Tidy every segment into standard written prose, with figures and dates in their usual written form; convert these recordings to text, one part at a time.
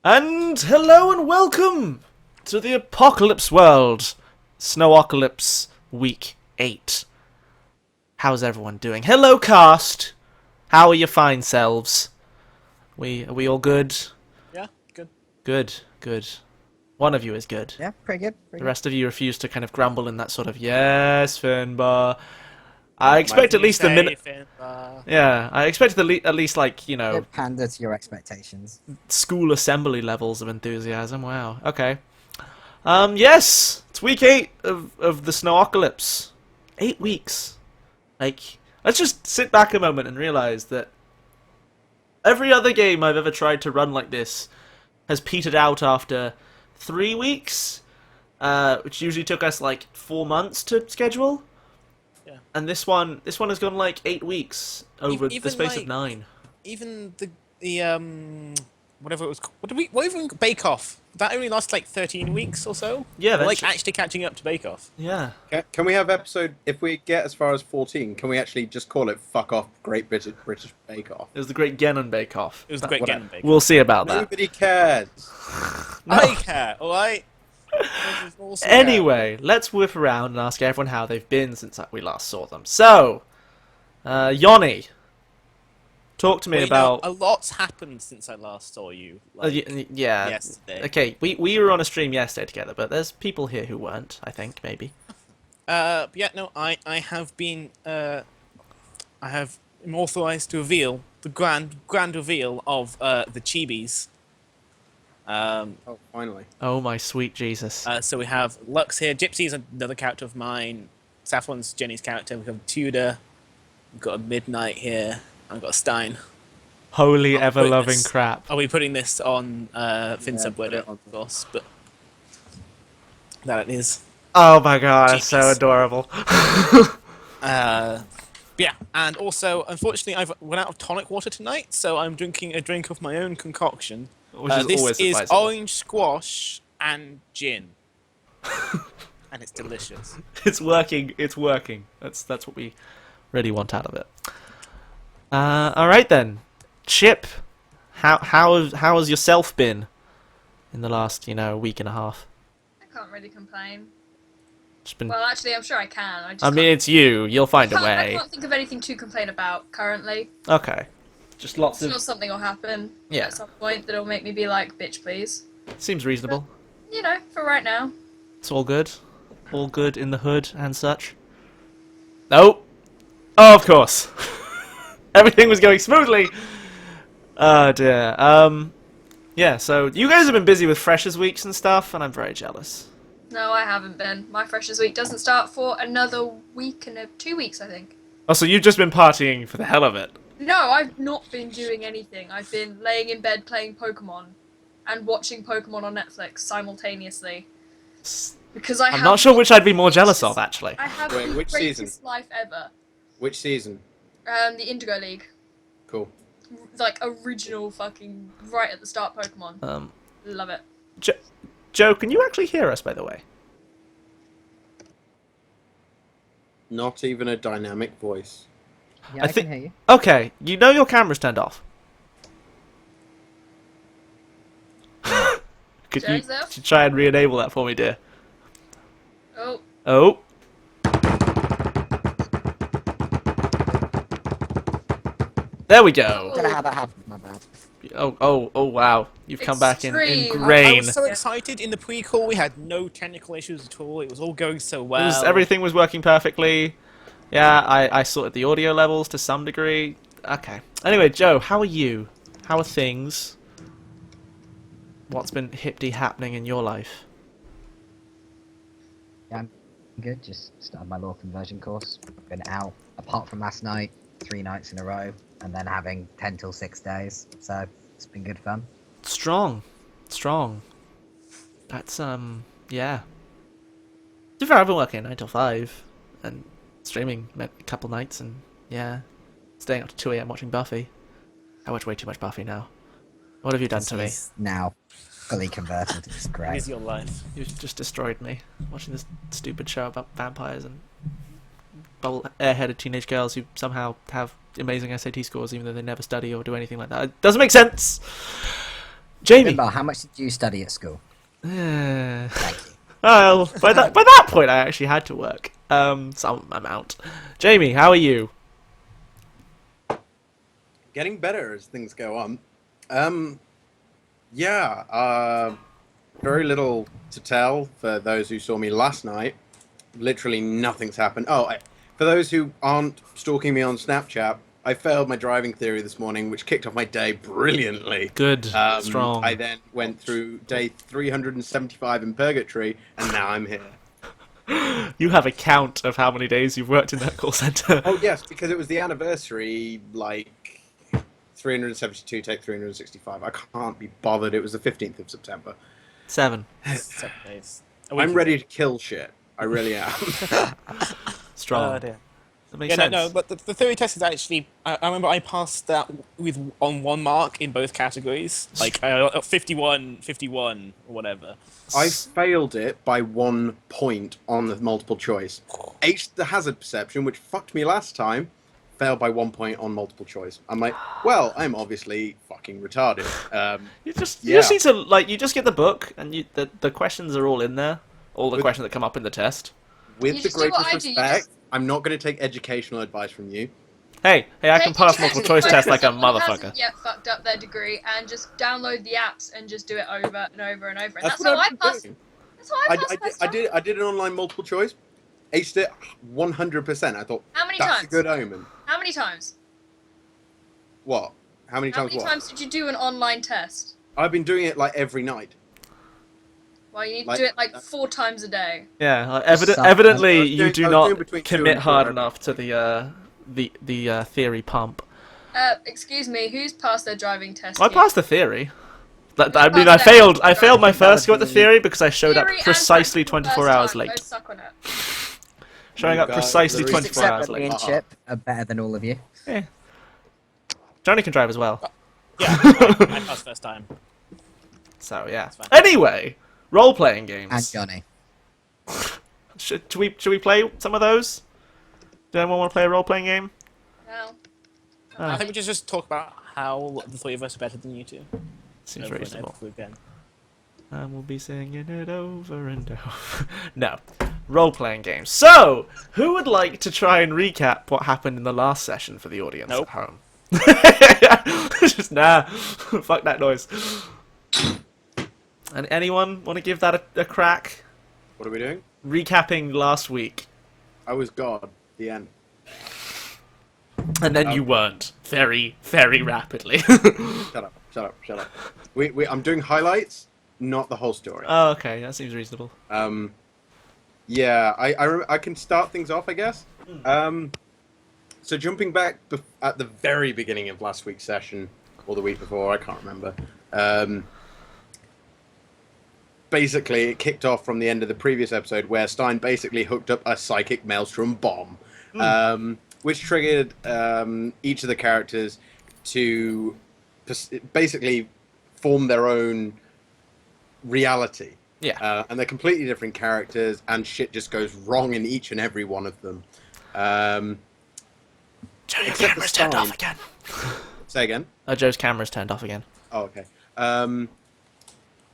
And hello and welcome to the Apocalypse World, Snowocalypse Week 8. How's everyone doing? Hello, cast! How are your fine selves? Are we all good? Yeah, good. Good. One of you is good. Yeah, pretty good. The rest of you refuse to kind of grumble in that sort of, yes, Finbar. I expect at least the minute. Yeah, I expect at least, like, you know, Good pander to your expectations. school assembly levels of enthusiasm. Wow. Okay. Yes, it's week 8 of the Snowocalypse. 8 weeks. Like, let's just sit back a moment and realize that every other game I've ever tried to run like this has petered out after 3 weeks, which usually took us like 4 months to schedule. Yeah. And this one has gone like 8 weeks over the space like, of 9. Even the whatever it was, what even Bake Off? That only lasted like 13 weeks or so. Yeah, We're, like actually catching up to Bake Off. Yeah. Can we have episode, if we get as far as 14, can we actually just call it Fuck Off Great British Bake Off? It was the Great Genon Bake Off. It was the Great Genon Bake Off. We'll see about that. Nobody cares. I care, alright? Anyway, let's whip around and ask everyone how they've been since we last saw them. So, Yoni, talk to me about... a lot's happened since I last saw you. Like, yeah. yesterday. Okay, we were on a stream yesterday together, but there's people here who weren't, I think, maybe. Yeah, no, I have been, I am authorized to reveal the grand reveal of, the Chibis. Oh, finally. Oh my sweet Jesus. So we have Lux here. Gypsy's another character of mine. Saffron's Jenny's character. We've got Tudor. We've got a Midnight here. I've got a Stein. Holy I'll ever-loving crap. Are we putting this on Vincent Baker, of course? But that it is. Oh my god, that's so Jeez. adorable. Yeah, and also, unfortunately, I've run out of tonic water tonight, so I'm drinking a drink of my own concoction. Which is This always is advisable. orange squash and gin. And it's delicious. It's working. That's what we really want out of it. Alright then. Chip, how has yourself been in the last, week and a half? I can't really complain. Just been... Well, actually, I'm sure I can. I mean, it's you. You'll find a I way. can't think of anything to complain about currently. Okay. Just lots It's of... not something will happen Yeah. at some point that'll make me be like, bitch, please. Seems reasonable. You know, for right now. It's all good. All good in the hood and such. Nope. Oh, of course. Everything was going smoothly. Oh dear. Yeah, so you guys have been busy with Freshers Weeks and stuff, and I'm very jealous. No, I haven't been. My Freshers Week doesn't start for another week and 2 weeks, I think. Oh, so you've just been partying for the hell of it. No, I've not been doing anything. I've been laying in bed playing Pokemon and watching Pokemon on Netflix simultaneously. Because I'm not sure which I'd be more jealous of, actually. I have Wait, the which greatest season? life ever. Which season? The Indigo League. Cool. Like, original fucking right at the start Pokemon. Love it. Joe, can you actually hear us, by the way? Not even a dynamic voice. Yeah, I I think- can hear you. Okay, you know your camera's turned off. Could you Joseph? try and re-enable that for me, dear? Oh, Oh. There we go. Don't know how that happened, my bad. Oh, wow. You've come back in Extreme. I grain. was so excited in the pre-call. We had no technical issues at all. It was all going so well. Everything was working perfectly. Yeah, I sorted the audio levels to some degree. Okay. Anyway, Joe, how are you? How are things? What's been hipty happening in your life? Yeah, I'm good. Just started my law conversion course. Been out, apart from last night, 3 nights in a row, and then having 10 till 6 days. So it's been good fun. Strong. That's, yeah. To be fair, I've been working 9 till 5, and streaming a couple nights, and, yeah, staying up to 2 AM watching Buffy. I watch way too much Buffy now. What have you done to me? It's now fully converted. It's It great. is your life. You've just destroyed me, watching this stupid show about vampires and airheaded teenage girls who somehow have amazing SAT scores even though they never study or do anything like that. It doesn't make sense! Jamie. Bimbo, how much did you study at school? Thank you. Well, by that point, I actually had to work. Some amount. Jamie, how are you? Getting better as things go on. Very little to tell for those who saw me last night. Literally nothing's happened. For those who aren't stalking me on Snapchat, I failed my driving theory this morning, which kicked off my day brilliantly. Good. Strong. I then went through day 375 in purgatory, and now I'm here. You have a count of how many days you've worked in that call center. Oh, yes, because it was the anniversary, 372 take 365. I can't be bothered. It was the 15th of September. 7. 7 days. I'm ready to kill shit. I really am. Strong. Oh dear. That makes Yeah, sense. no, but the theory test is actually. I remember I passed that on 1 mark in both categories, like 51, 51, or whatever. I failed it by 1 point on the multiple choice. H, the hazard perception, which fucked me last time, failed by 1 point on multiple choice. I'm like, well, I'm obviously fucking retarded. You just need to you just get the book and the questions are all in there. All the questions that come up in the test. With You the just do what greatest I do, you respect, just- I'm not going to take educational advice from you. Hey, I can Take pass it multiple to choice the tests like a person who motherfucker. hasn't yet fucked up their degree and just download the apps and just do it over and over and over. And That's that's what how I I've been passed. doing. That's how I passed first time. I did an online multiple choice. Aced it 100%. I thought, How many that's times? a good omen. How many times? What? How many How times many what? times did you do an online test? I've been doing it every night. Well, you need to Like- do it 4 times a day. Yeah, Suck. evidently I was you doing- do I was not doing between 2 commit and 4 hard every- enough to the theory pump. Excuse me, who's passed their driving test? I here? passed the theory. I passed mean, I that failed. I right. failed my first go at the That'd be- theory because I showed up Theory and precisely practical 24 first hours time. late. Both suck on it. Showing You up guys precisely literally- 24 Except hours that me late. and Chip are better than all of you. Yeah. Johnny can drive as well. Yeah, I passed first time. So yeah. fine. Anyway, role-playing And games. Johnny. Should we play some of those? Does anyone want to play a role-playing game? No. I think we just talk about how the 3 of us are better than you two. Seems Over and reasonable. over again. And we'll be singing it over and over. No. Role-playing games. So, who would like to try and recap what happened in the last session for the audience Nope. at home? Just nah. Fuck that noise. And anyone want to give that a crack? What are we doing? Recapping last week. I was God. The end. And then you weren't. Very, very rapidly. Shut up. I'm doing highlights, not the whole story. Oh, okay. That seems reasonable. Yeah, I can start things off, I guess. So jumping back at the very beginning of last week's session, or the week before, I can't remember. Basically, it kicked off from the end of the previous episode where Stein basically hooked up a psychic maelstrom bomb, which triggered each of the characters to basically form their own reality. Yeah. And they're completely different characters, and shit just goes wrong in each and every one of them. Joe, your except the camera's turned Stein. off again. Say again? Joe's camera's turned off again. Oh, okay.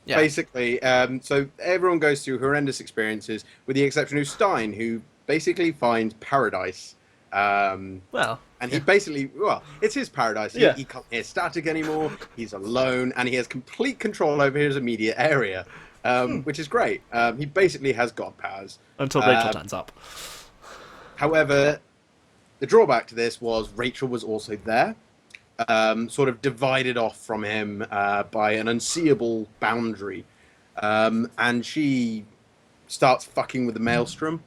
Yeah. Basically, so everyone goes through horrendous experiences, with the exception of Stein, who basically finds paradise. Well. And he basically, well, it's his paradise. Yeah. He can't hear static anymore, he's alone, and he has complete control over his immediate area, which is great. He basically has god powers. Until Rachel turns up. However, the drawback to this was Rachel was also there, sort of divided off from him by an unseeable boundary. And she starts fucking with the maelstrom.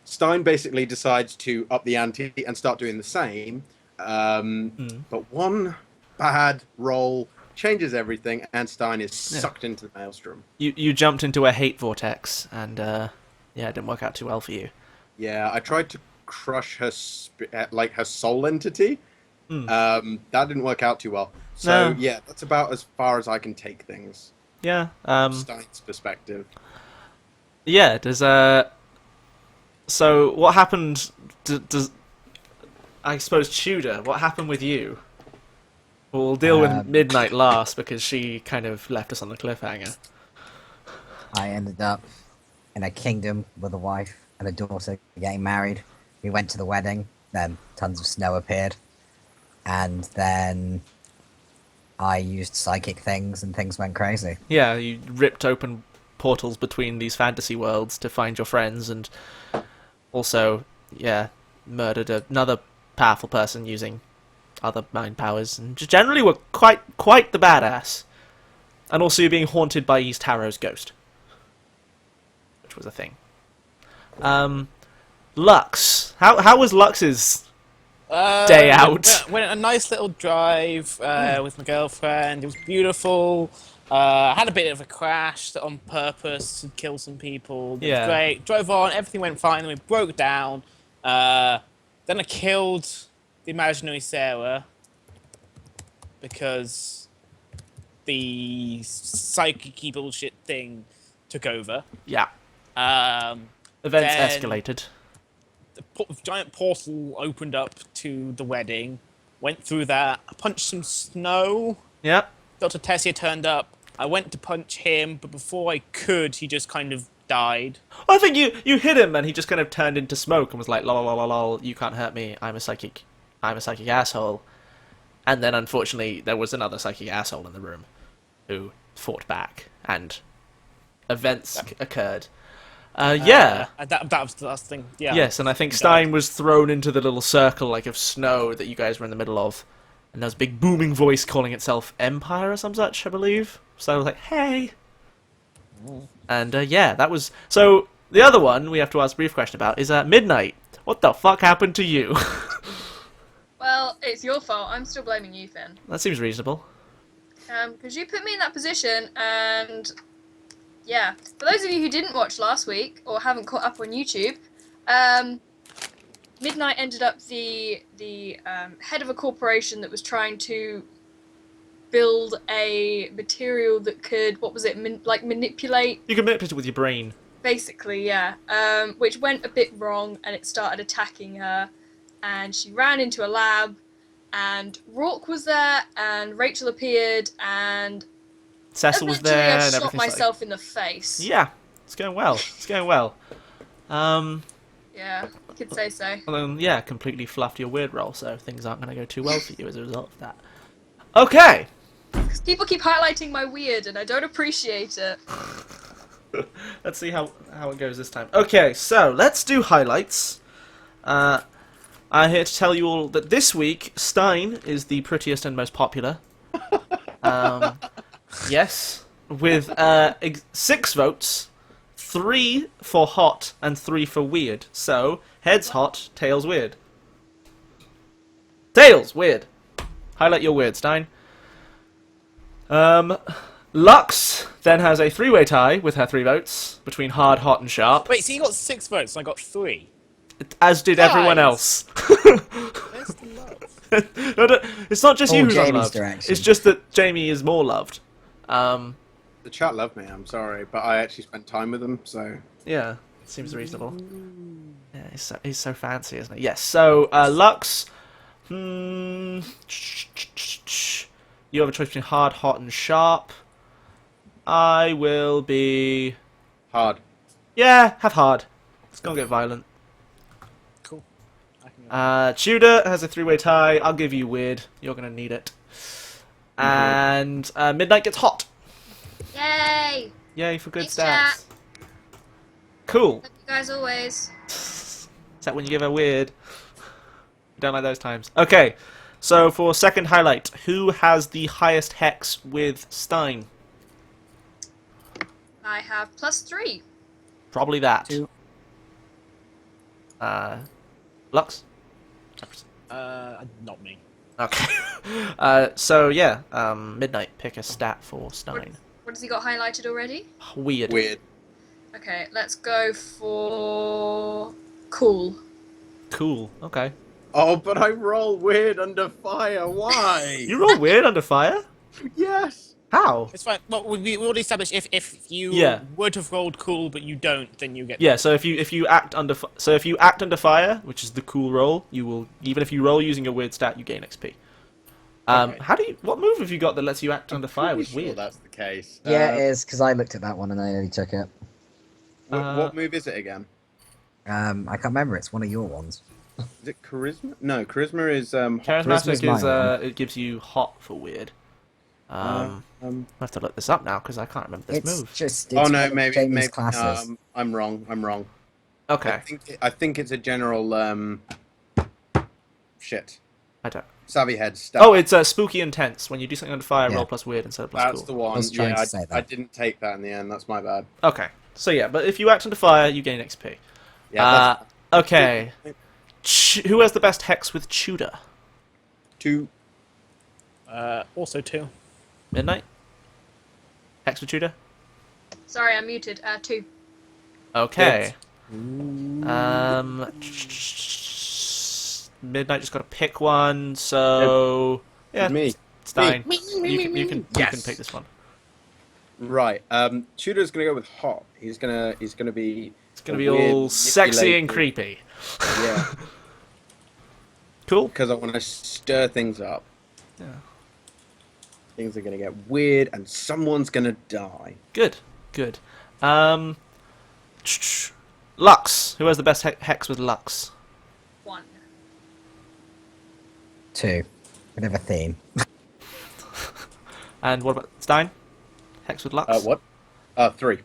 Stein basically decides to up the ante and start doing the same. But one bad roll changes everything, and Stein is sucked into the maelstrom. You jumped into a hate vortex, and yeah, it didn't work out too well for you. Yeah, I tried to crush her, her soul entity. That didn't work out too well. So No. yeah, that's about as far as I can take things. Yeah. Stein's perspective. Yeah. Does So what happened? Does I suppose Tudor? What happened with you? We'll deal with Um, Midnight last because she kind of left us on the cliffhanger. I ended up in a kingdom with a wife and a daughter getting married. We went to the wedding, then tons of snow appeared, and then I used psychic things and things went crazy. Yeah, you ripped open portals between these fantasy worlds to find your friends, and also, yeah, murdered another powerful person using other mind powers, and just generally were quite the badass. And also, you're being haunted by East Harrow's ghost, which was a thing. Lux, how was Lux's day out? Went on a nice little drive with my girlfriend. It was beautiful. Had a bit of a crash on purpose to kill some people. It Yeah. was great. Drove on, everything went fine. Then we broke down. Then I killed the imaginary Sarah because the psychic bullshit thing took over. Yeah, Um, events Then- escalated. the giant portal opened up to the wedding. Went through that. I punched some snow. Yep. Dr. Tessia turned up. I went to punch him, but before I could, he just kind of died. I think you hit him, and he just kind of turned into smoke and was like, "Lol, lol, lol, lol, you can't hurt me. I'm a psychic asshole." And then, unfortunately, there was another psychic asshole in the room who fought back, and events occurred. Yeah. That was the last thing. Yeah. Yes, and I think He Stein died. was thrown into the little circle like of snow that you guys were in the middle of, and there was a big booming voice calling itself Empire or some such, I believe. So I was like, "Hey." And yeah, that was so. The other one we have to ask a brief question about is Midnight. What the fuck happened to you? Well, it's your fault. I'm still blaming you, Finn. That seems reasonable. Because you put me in that position, and yeah. For those of you who didn't watch last week or haven't caught up on YouTube, Midnight ended up the head of a corporation that was trying to build a material that could, what was it, manipulate. You can manipulate it with your brain. Basically, yeah. Which went a bit wrong, and it started attacking her, and she ran into a lab, and Rourke was there, and Rachel appeared, and Cecil was eventually there, I and shot everything. myself in the face. Yeah, it's going well. It's going well. Yeah, you could say so. And then, yeah, completely fluffed your weird roll, so things aren't going to go too well for you as a result of that. Okay. Because people keep highlighting my weird, and I don't appreciate it. Let's see how it goes this time. Okay, so let's do highlights. I'm here to tell you all that this week Stein is the prettiest and most popular. Yes, with 6 votes, 3 for hot and 3 for weird. So heads hot, tails weird. Tails weird. Highlight your weird, Stein. Lux then has a 3-way tie with her 3 votes between hard, hot, and sharp, Wait, so you got 6 votes, and I got 3. as did everyone Nice. else. Where's the love? No, it's not just All you who's Jamie's unloved. direction. It's just that Jamie is more loved. The chat love me. I'm sorry, but I actually spent time with them, so Yeah, seems reasonable. Yeah, he's so fancy, isn't he? Yes. So Lux, you have a choice between hard, hot, and sharp. I will be. hard. Yeah, have hard. It's gonna get violent. Cool. I can go. Tudor has a 3-way tie. I'll give you weird. You're gonna need it. And Midnight gets hot. Yay! Yay for good Thanks, stats. Cool. Love you guys always. Is that when you give her weird? Don't like those times. Okay, so for second highlight, who has the highest hex with Stein? I have +3. Probably that. 2. Lux? Not me. Okay. So yeah, Midnight, pick a stat for Stein. What has he got highlighted already? Weird. Weird. Okay, let's go for cool. Cool. Okay. Oh, but I roll weird under fire. Why? You roll weird under fire? Yes. How? It's fine. Well, we already established if you Yeah. would have rolled cool, but you don't, then you get. Yeah. So if you act under if you act under fire, which is the cool roll, you will, even if you roll using your weird stat, you gain XP. Okay. How do you? What move have you got that lets you act under fire Pretty with sure weird? that's the case. Yeah, it is, because I looked at that one and I only took it. What move is it again? I can't remember. It's one of your ones. Is it charisma? No, charisma is Charismatic Charisma's my one. it gives you hot for weird. I um, have to look this up now because I can't remember this It's move. just. oh It's no, one of maybe Jamie's classes. I'm wrong. I'm wrong. Okay, I think it's a general shit. I don't. Savvy head stat. Oh, it's spooky intense. When you do something under fire, Yeah. roll plus weird instead of plus That's cool. the one. I was trying Yeah, to say that. I didn't take that in the end. That's my bad. Okay, so yeah, but if you act under fire, you gain XP. Yeah, that's Okay. Who has the best hex with Tudor? 2. Also 2. Midnight? Hex with Tudor? Sorry, I'm muted. 2. Okay. Midnight just got to pick one, so yeah, Me. Stein. Me. You can Yes. pick this one. Right. Tudor's gonna go with hot. He's gonna be. It's gonna be all sexy and creepy. Yeah. Cool. Because I want to stir things up. Yeah. Things are gonna get weird, and someone's gonna die. Good. Good. Lux. Who has the best hex with Lux? 1. 2. Bit of a theme. And what about Stein? Hex with Lux? What? 3.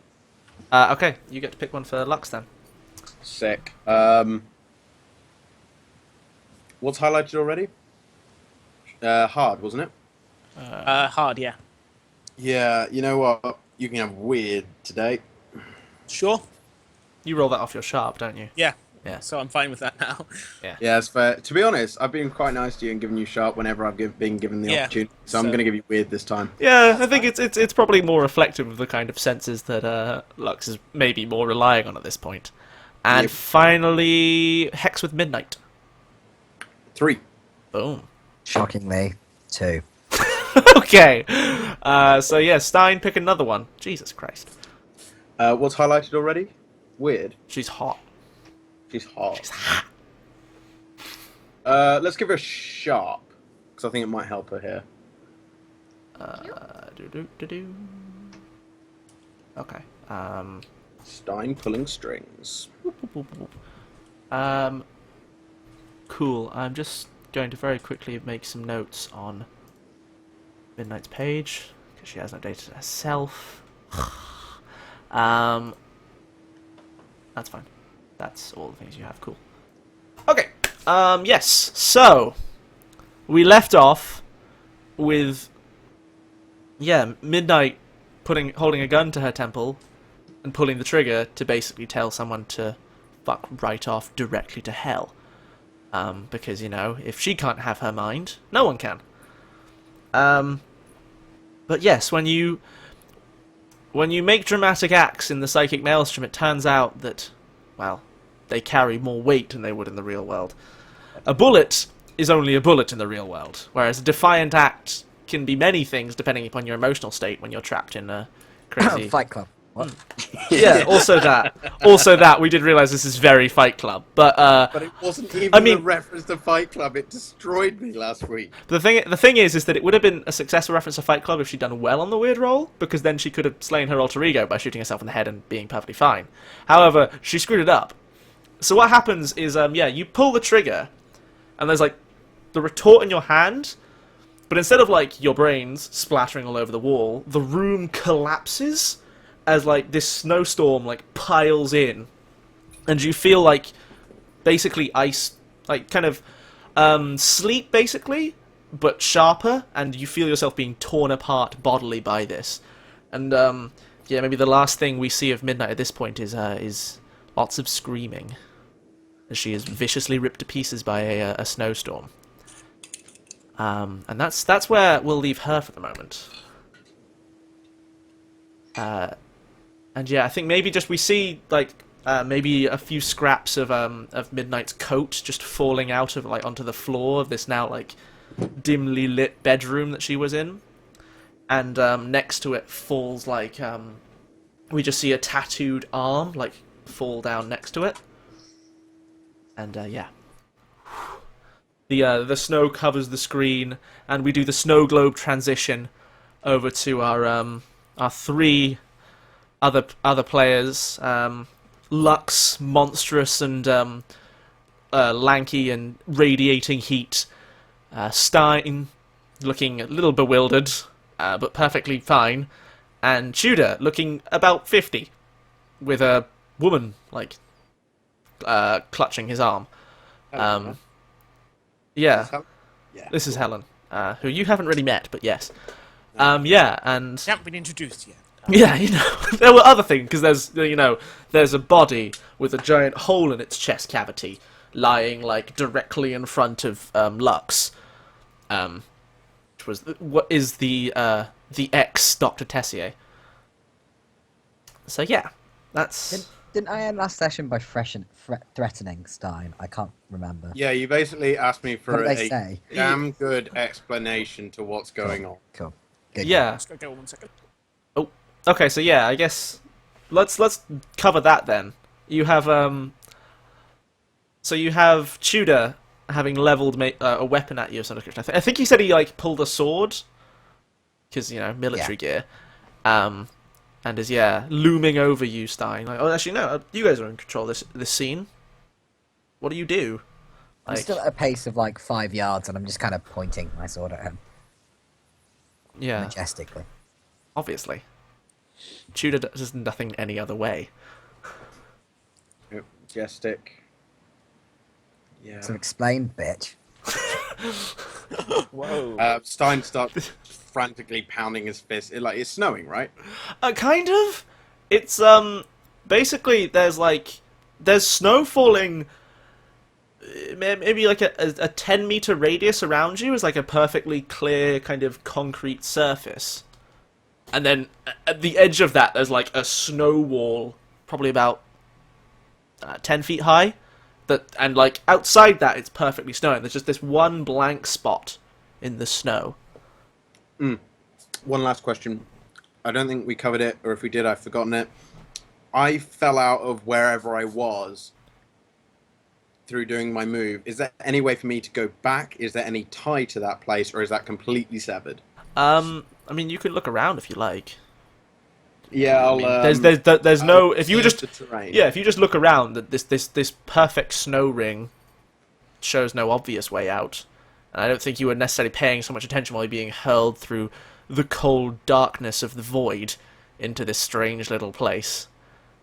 Okay, you get to pick one for Lux then. Sick. What's highlighted already? Hard, wasn't it? Hard, yeah. Yeah. You know what? You can have weird today. Sure. You roll that off your sharp, don't you? Yeah. Yeah. So I'm fine with that now. Yeah, it's fair. To be honest, I've been quite nice to you and given you sharp whenever I've been given the Yeah, opportunity. So I'm so- going to give you weird this time. Yeah, I think it's probably more reflective of the kind of senses that Lux is maybe more relying on at this point. And Yep. finally, Hex with Midnight. 3. Boom. Shockingly, 2. Okay. So yeah, Stein, pick another one. Jesus Christ. What's highlighted already? Weird. She's hot. She's hot. She's hot. Let's give her a sharp, because I think it might help her here. Do. Okay. Stein pulling strings. Cool. I'm just going to very quickly make some notes on Midnight's page because she hasn't updated herself. That's fine. That's all the things you have. Cool. Okay. Yes. So we left off with Midnight holding a gun to her temple and pulling the trigger to basically tell someone to fuck right off directly to hell. Because, if she can't have her mind, no one can. But yes, when you make dramatic acts in the Psychic Maelstrom, it turns out that, well, they carry more weight than they would in the real world. A bullet is only a bullet in the real world, whereas a defiant act can be many things depending upon your emotional state when you're trapped in a crazy... Fight Club. What? Yeah, also that. Also that, we did realise this is very Fight Club. But it wasn't even I mean- a reference to Fight Club. It destroyed me last week. the thing is that it would have been a successful reference to Fight Club if she'd done well on the weird roll, because then she could have slain her alter ego by shooting herself in the head and being perfectly fine. However, she screwed it up. So what happens is, you pull the trigger, and there's, the retort in your hand, but instead of, your brains splattering all over the wall, the room collapses as, this snowstorm, piles in, and you feel, basically ice, sleep, basically, but sharper, and you feel yourself being torn apart bodily by this. And, maybe the last thing we see of Midnight at this point is lots of screaming, as she is viciously ripped to pieces by a snowstorm. And that's where we'll leave her for the moment. And yeah, I think maybe just we see maybe a few scraps of Midnight's coat just falling out of onto the floor of this now dimly lit bedroom that she was in, and next to it falls we just see a tattooed arm fall down next to it, and yeah. The snow covers the screen, and we do the snow globe transition over to our three other players. Lux, monstrous and lanky and radiating heat. Stein, looking a little bewildered, but perfectly fine. And Tudor, looking about 50, with a woman, clutching his arm. Yeah, Yeah. this is Helen, who you haven't really met, but yes. Yeah, and... Haven't been introduced yet. Yeah, there were other things, because there's a body with a giant hole in its chest cavity, lying, directly in front of, Lux. Which was, what is the ex-Dr. Tessier. So, yeah, that's... Didn't I end last session by threatening Stein? I can't remember. Yeah, you basically asked me What for did they a say? damn good explanation to what's going on. Cool. Good. Yeah. Just gotta go 1 second. Oh, okay, so yeah, I guess... Let's cover that, then. You have, So you have Tudor having leveled a weapon at you of some description. I think he said he, pulled a sword. Because, military gear. And is, looming over you, Stein. Actually, no, you guys are in control of this scene. What do you do? I'm still at a pace of 5 yards, and I'm just kind of pointing my sword at him Yeah, majestically. obviously. Tudor does nothing any other way. Yep, majestic. Yeah. So explain, bitch. Whoa. Stein starts frantically pounding his fist. It's snowing, right? Kind of. It's, basically, there's snow falling, maybe a 10-meter radius around you is a perfectly clear kind of concrete surface. And then at the edge of that, there's a snow wall, probably about 10 feet high. And outside that, it's perfectly snowing. There's just this one blank spot in the snow. One last question. I don't think we covered it, or if we did, I've forgotten it. I fell out of wherever I was through doing my move. Is there any way for me to go back? Is there any tie to that place, or is that completely severed? I mean, you can look around if you like. Yeah, I'll. There's no. If you search just the terrain. if you just look around, this perfect snow ring shows no obvious way out, and I don't think you were necessarily paying so much attention while you're being hurled through the cold darkness of the void into this strange little place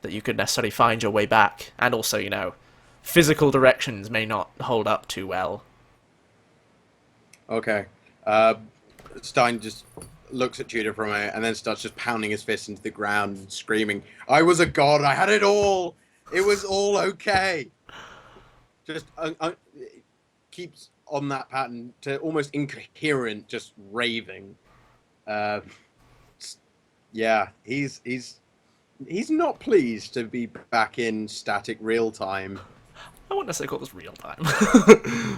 that you could necessarily find your way back, and also physical directions may not hold up too well. Okay. Stein just looks at Tudor for a moment and then starts just pounding his fist into the ground and screaming, "I was a god, I had it all! It was all okay!" Just keeps on that pattern to almost incoherent, just raving. Yeah, he's not pleased to be back in static real time. I wouldn't necessarily call this real time,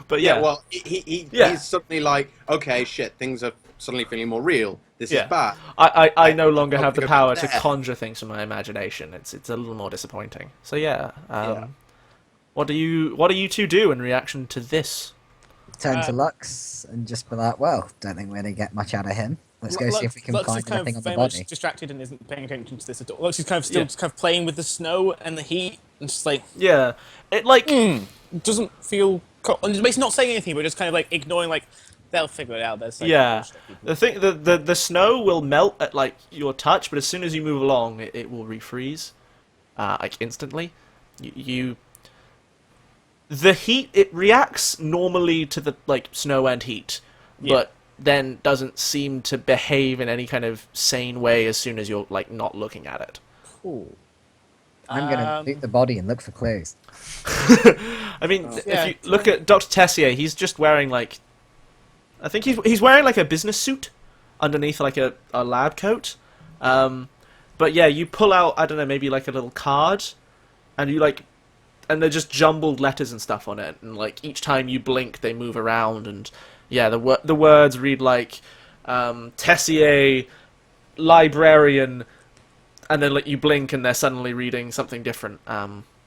but yeah. Well, he's suddenly okay, shit, things are suddenly feeling more real. This is bad. I no longer have the go power back to there. conjure things from my imagination. It's a little more disappointing. So yeah, what do you two do in reaction to this? Turn to Lux and just be like, well, don't think we're going to get much out of him. Let's go see if we can Lux find is kind anything of on the very body. much distracted and isn't paying attention to this at all. Lux is kind of still just kind of playing with the snow and the heat and just Yeah, it doesn't feel. And basically not saying anything, but just kind of ignoring they'll figure it out. There's yeah. The snow will melt at your touch, but as soon as you move along, it will refreeze, instantly. The heat, it reacts normally to the snow and heat, but then doesn't seem to behave in any kind of sane way as soon as you're like not looking at it. Cool. I'm gonna loot the body and look for clues. I mean, Yeah, if you look at Dr. Tessier, he's just wearing like, I think he's wearing like a business suit underneath like a lab coat. But yeah, you pull out, I don't know, maybe like a little card, and you like, and they're just jumbled letters and stuff on it, and like each time you blink, they move around, and yeah, the words read like Tessier, librarian, and then like you blink and they're suddenly reading something different.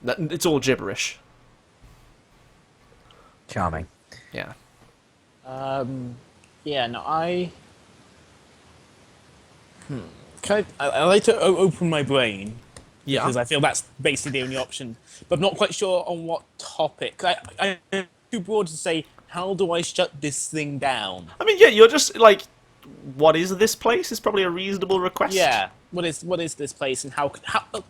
It's all gibberish. Charming. Yeah. Yeah, no, I like to open my brain Yeah. because I feel that's basically the only option. But I'm not quite sure on what topic. I'm too broad to say, how do I shut this thing down? I mean, yeah, you're just like, what is this place? Is probably a reasonable request. Yeah, what is this place and how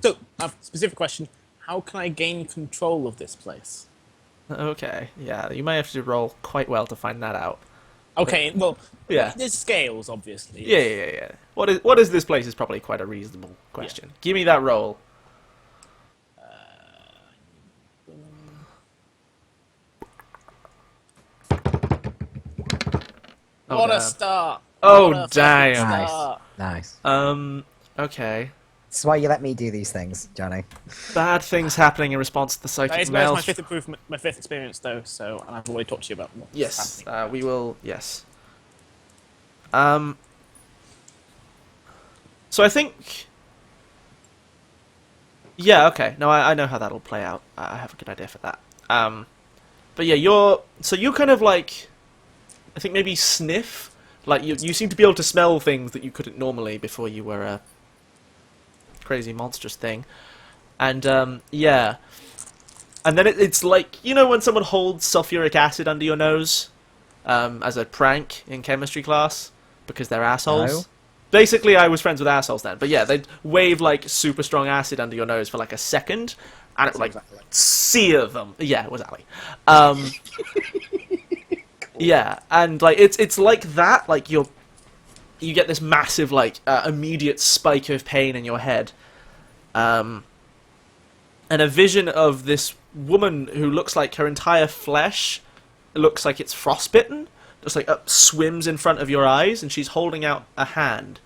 so I have a specific question, how can I gain control of this place? Okay. Yeah, you may have to roll quite well to find that out. Okay, well, Yeah. there's scales, obviously. Yeah. What is this place is probably quite a reasonable question. Give me that roll. Oh, What a damn. start! Oh, What a fucking damn. start. Nice. Okay. That's why you let me do these things, Johnny. Bad things happening in response to the That psychic is mail. my fifth improvement, my fifth experience, though. So, and I've already talked to you about what's Yes, happening. we will. Yes. So I think. Yeah. Okay. No, I know how that'll play out. I have a good idea for that. But yeah, you kind of like, I think maybe sniff. Like you seem to be able to smell things that you couldn't normally before you were a crazy monstrous thing, and yeah. And then it's like, when someone holds sulfuric acid under your nose as a prank in chemistry class because they're assholes. No. Basically, I was friends with assholes then. But yeah, they'd wave like super strong acid under your nose for like a second, and it would like Exactly. sear them. Yeah, it was Ali. Yeah, and like it's like that. Like you get this massive like immediate spike of pain in your head. And a vision of this woman who looks like her entire flesh looks like it's frostbitten, just like swims in front of your eyes, and she's holding out a hand.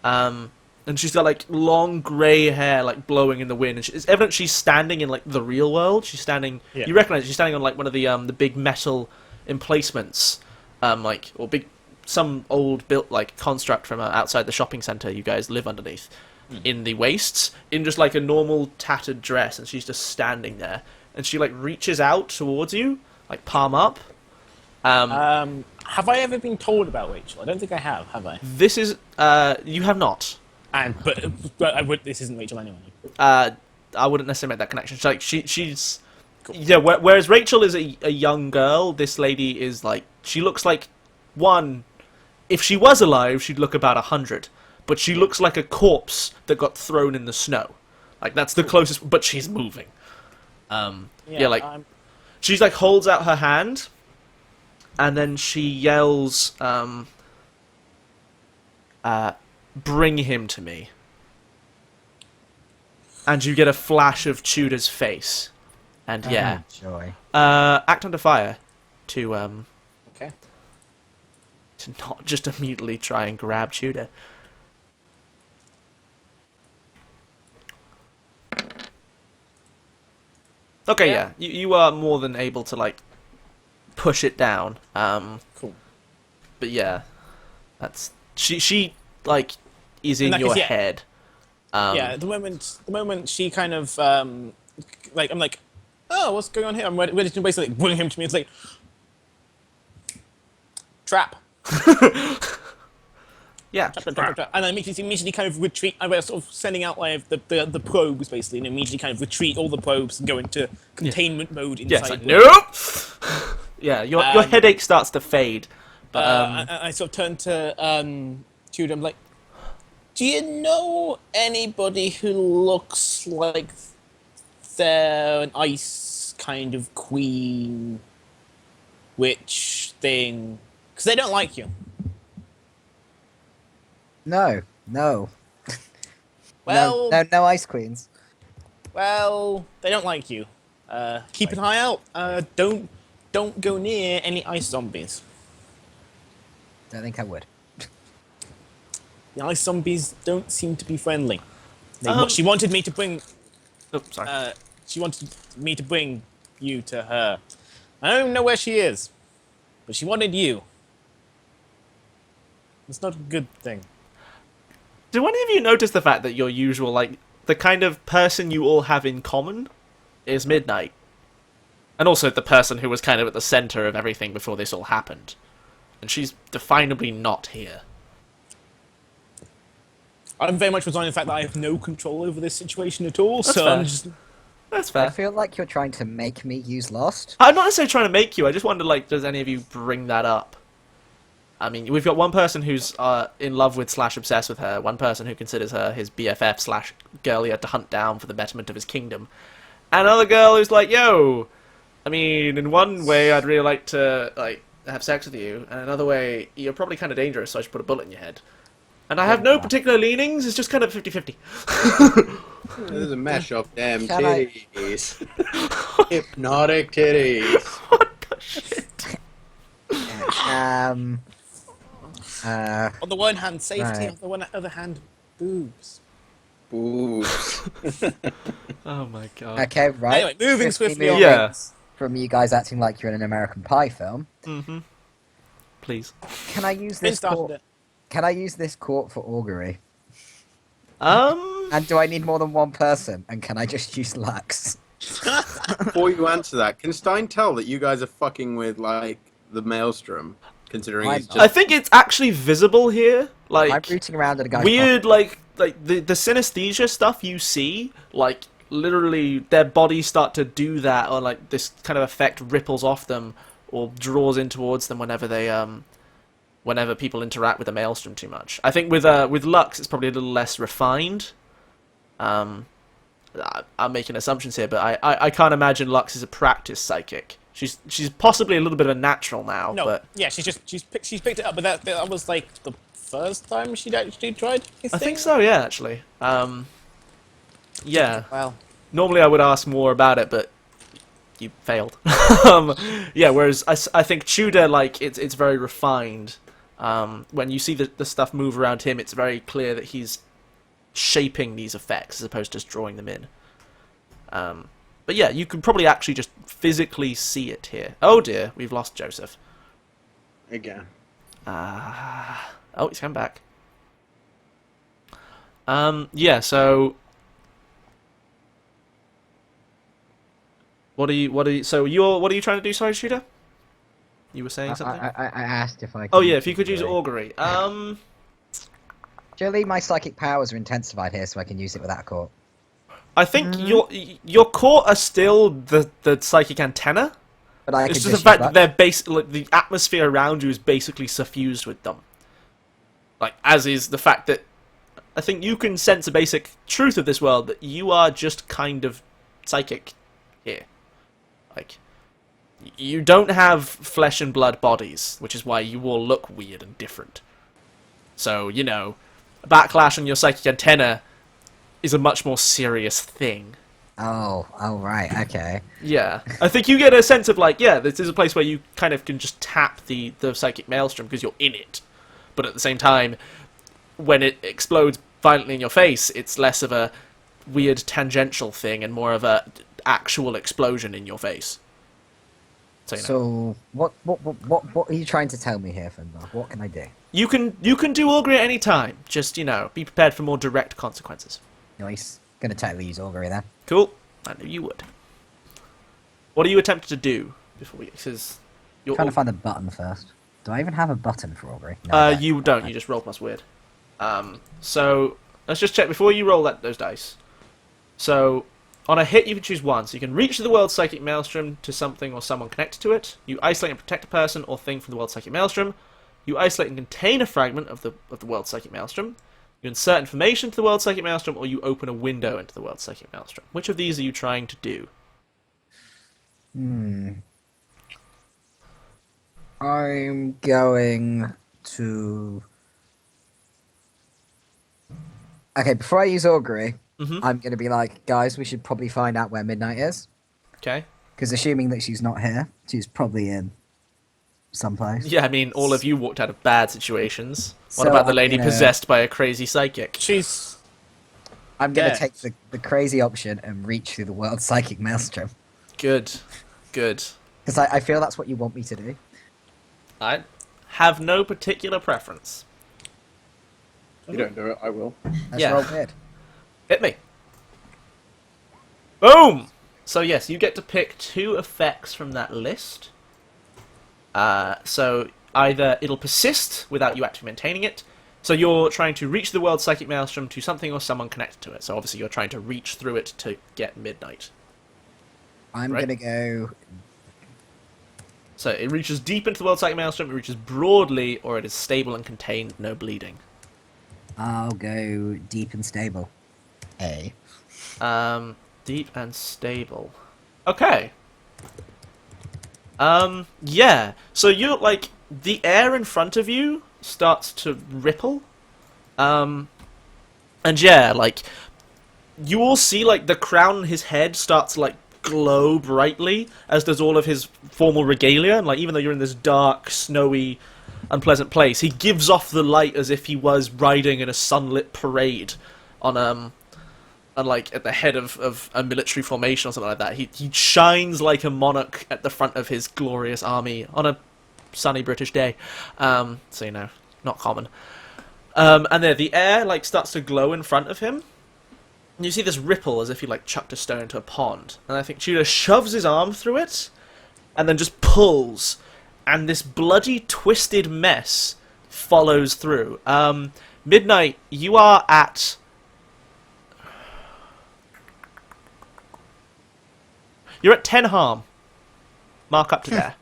And she's got like long grey hair like blowing in the wind, and it's evident she's standing in like the real world. She's standing. Yeah. You recognize she's standing on like one of the big metal emplacements, some old built like construct from outside the shopping centre you guys live underneath. In the wastes, in just like a normal tattered dress, and she's just standing there, and she like reaches out towards you, like palm up. Have I ever been told about Rachel? I don't think I have I? This is you have not. But I would. This isn't Rachel anyway. I wouldn't necessarily make that connection. She's yeah. Whereas Rachel is a young girl, this lady is like, she looks like one. If she was alive, she'd look about 100. But she looks like a corpse that got thrown in the snow. Like that's the closest. But she's moving. She's like holds out her hand, and then she yells, "Bring him to me." And you get a flash of Tudor's face, and yeah, Joy. act under fire to Okay. to not just immediately try and grab Tudor. Okay, yeah, you are more than able to like push it down. Cool. But yeah, that's she like is in that your case, yeah. head. Yeah. The moment she kind of like, I'm like, oh, what's going on here? I'm ready to basically bring him to me. It's like trap. Yeah, And I immediately kind of retreat. I was sort of sending out like the probes basically, and immediately kind of retreat all the probes and go into containment mode yeah. inside. It's like nope. Yeah, your headache starts to fade. But I sort of turn to Tudor. I'm like, do you know anybody who looks like they're an ice kind of queen witch thing? Because they don't like you. No. Well, No ice queens. well, they don't like you. Keep an eye out. Don't go near any ice zombies. Don't think I would. The ice zombies don't seem to be friendly. She wanted me to bring. oh, sorry. She wanted me to bring you to her. I don't even know where she is, but she wanted you. It's not a good thing. Do any of you notice the fact that your usual, like, the kind of person you all have in common is Midnight? And also the person who was kind of at the center of everything before this all happened. and she's definably not here. I'm very much resigning the fact that I have no control over this situation at all. That's so fair. I'm just. That's I fair. feel like you're trying to make me use Lost. I'm not necessarily trying to make you. I just wonder, like, does any of you bring that up? I mean, we've got one person who's in love with / obsessed with her, one person who considers her his BFF / girl he had to hunt down for the betterment of his kingdom, and another girl who's like, yo, I mean, in one way I'd really like to, like, have sex with you, and another way, you're probably kind of dangerous, so I should put a bullet in your head. And I have no particular leanings, it's just kind of 50-50. There's a mesh of damn Can I- titties. Hypnotic titties. What the shit? On the one hand, safety. Right. On the other hand, boobs. Boobs. Oh my god. Okay, right. Anyway, moving 50 swiftly on. Yeah. From you guys acting like you're in an American Pie film. Mm-hmm. Please. Can I use Finn this started court? it. Can I use this court for augury? Um... And do I need more than one person? And can I just use Lux? Before you answer that, can Stein tell that you guys are fucking with, like, the Maelstrom? Considering I'm he's not. I just... think it's actually visible here. Like, I'm rooting around at a guy's weird, like the synesthesia stuff you see, like, literally their bodies start to do that, or like this kind of effect ripples off them or draws in towards them whenever they whenever people interact with the maelstrom too much. I think with Lux it's probably a little less refined. I'm making assumptions here, but I can't imagine Lux is a practiced psychic. She's possibly a little bit of a natural now, No, but yeah, she's picked it up, but that was like the first time she'd actually tried. I think so. Yeah, actually. Yeah. Well, Normally I would ask more about it, but you failed. Yeah, whereas I think Tudor, like, it's very refined. When you see the stuff move around him, it's very clear that he's shaping these effects as opposed to just drawing them in. But yeah, you can probably actually just physically see it here. Oh dear, we've lost Joseph. Again. Oh, he's come back. Yeah, so... What are you trying to do, sorry, Shooter? You were saying something? I asked if I could Oh yeah, if you could use augury. augury. Surely my psychic powers are intensified here, so I can use it without a court. I think your core are still the psychic antenna. But I It's can just the fact use that they're like, the atmosphere around you is basically suffused with them. Like, as is the fact that I think you can sense a basic truth of this world, that you are just kind of psychic here. Like, you don't have flesh and blood bodies, which is why you all look weird and different. So, you know, a backlash on your psychic antenna is a much more serious thing. Oh, right, okay. Yeah. I think you get a sense of, like, yeah, this is a place where you kind of can just tap the psychic maelstrom because you're in it. But at the same time, when it explodes violently in your face, it's less of a weird tangential thing and more of a actual explosion in your face. So, you know. So, what are you trying to tell me here, Finbar? What can I do? You can do augury at any time. Just, you know, be prepared for more direct consequences. Nice. Gonna totally use augury then. Cool. I knew you would. What are you attempting to do before we... Because you're... Trying to find the button first. Do I even have a button for augury? No, I You don't. You just roll plus weird. So let's just check before you roll those dice. So on a hit, you can choose one. So you can reach the world's psychic maelstrom to something or someone connected to it. You isolate and protect a person or thing from the world's psychic maelstrom. You isolate and contain a fragment of the world's psychic maelstrom. You insert information into the world's psychic maelstrom, or you open a window into the world's psychic maelstrom. Which of these are you trying to do? I'm going to... Okay, before I use augury, I'm going to be like, guys, we should probably find out where Midnight is. Okay. Because assuming that she's not here, she's probably in someplace. Yeah, I mean, all of you walked out of bad situations. What So about the I'm lady gonna- possessed by a crazy psychic? she's I'm going to Yeah. take the crazy option and reach through the world's psychic maelstrom. Good. Good. Because I feel that's what you want me to do. I have no particular preference. You don't do it, I will. That's Yeah. roll weird. Hit me. Boom! So yes, you get to pick 2 effects from that list. So either it'll persist without you actually maintaining it. So you're trying to reach the world psychic maelstrom to something or someone connected to it. So obviously you're trying to reach through it to get midnight. I'm Right. gonna go. So it reaches deep into the world psychic maelstrom, it reaches broadly, or it is stable and contained, no bleeding. I'll go deep and stable. A. Deep and stable. Okay. Yeah. So you're like the air in front of you starts to ripple. And yeah, like you all see like the crown on his head starts to like glow brightly, as does all of his formal regalia, and like even though you're in this dark, snowy, unpleasant place, he gives off the light as if he was riding in a sunlit parade on and like at the head of a military formation or something like that. He shines like a monarch at the front of his glorious army on a sunny British day. So you know, not common. And there, the air like starts to glow in front of him. And you see this ripple as if he like chucked a stone into a pond. And I think Tudor shoves his arm through it, and then just pulls, and this bloody twisted mess follows through. Midnight, you are at. You're at 10 harm. Mark up to there.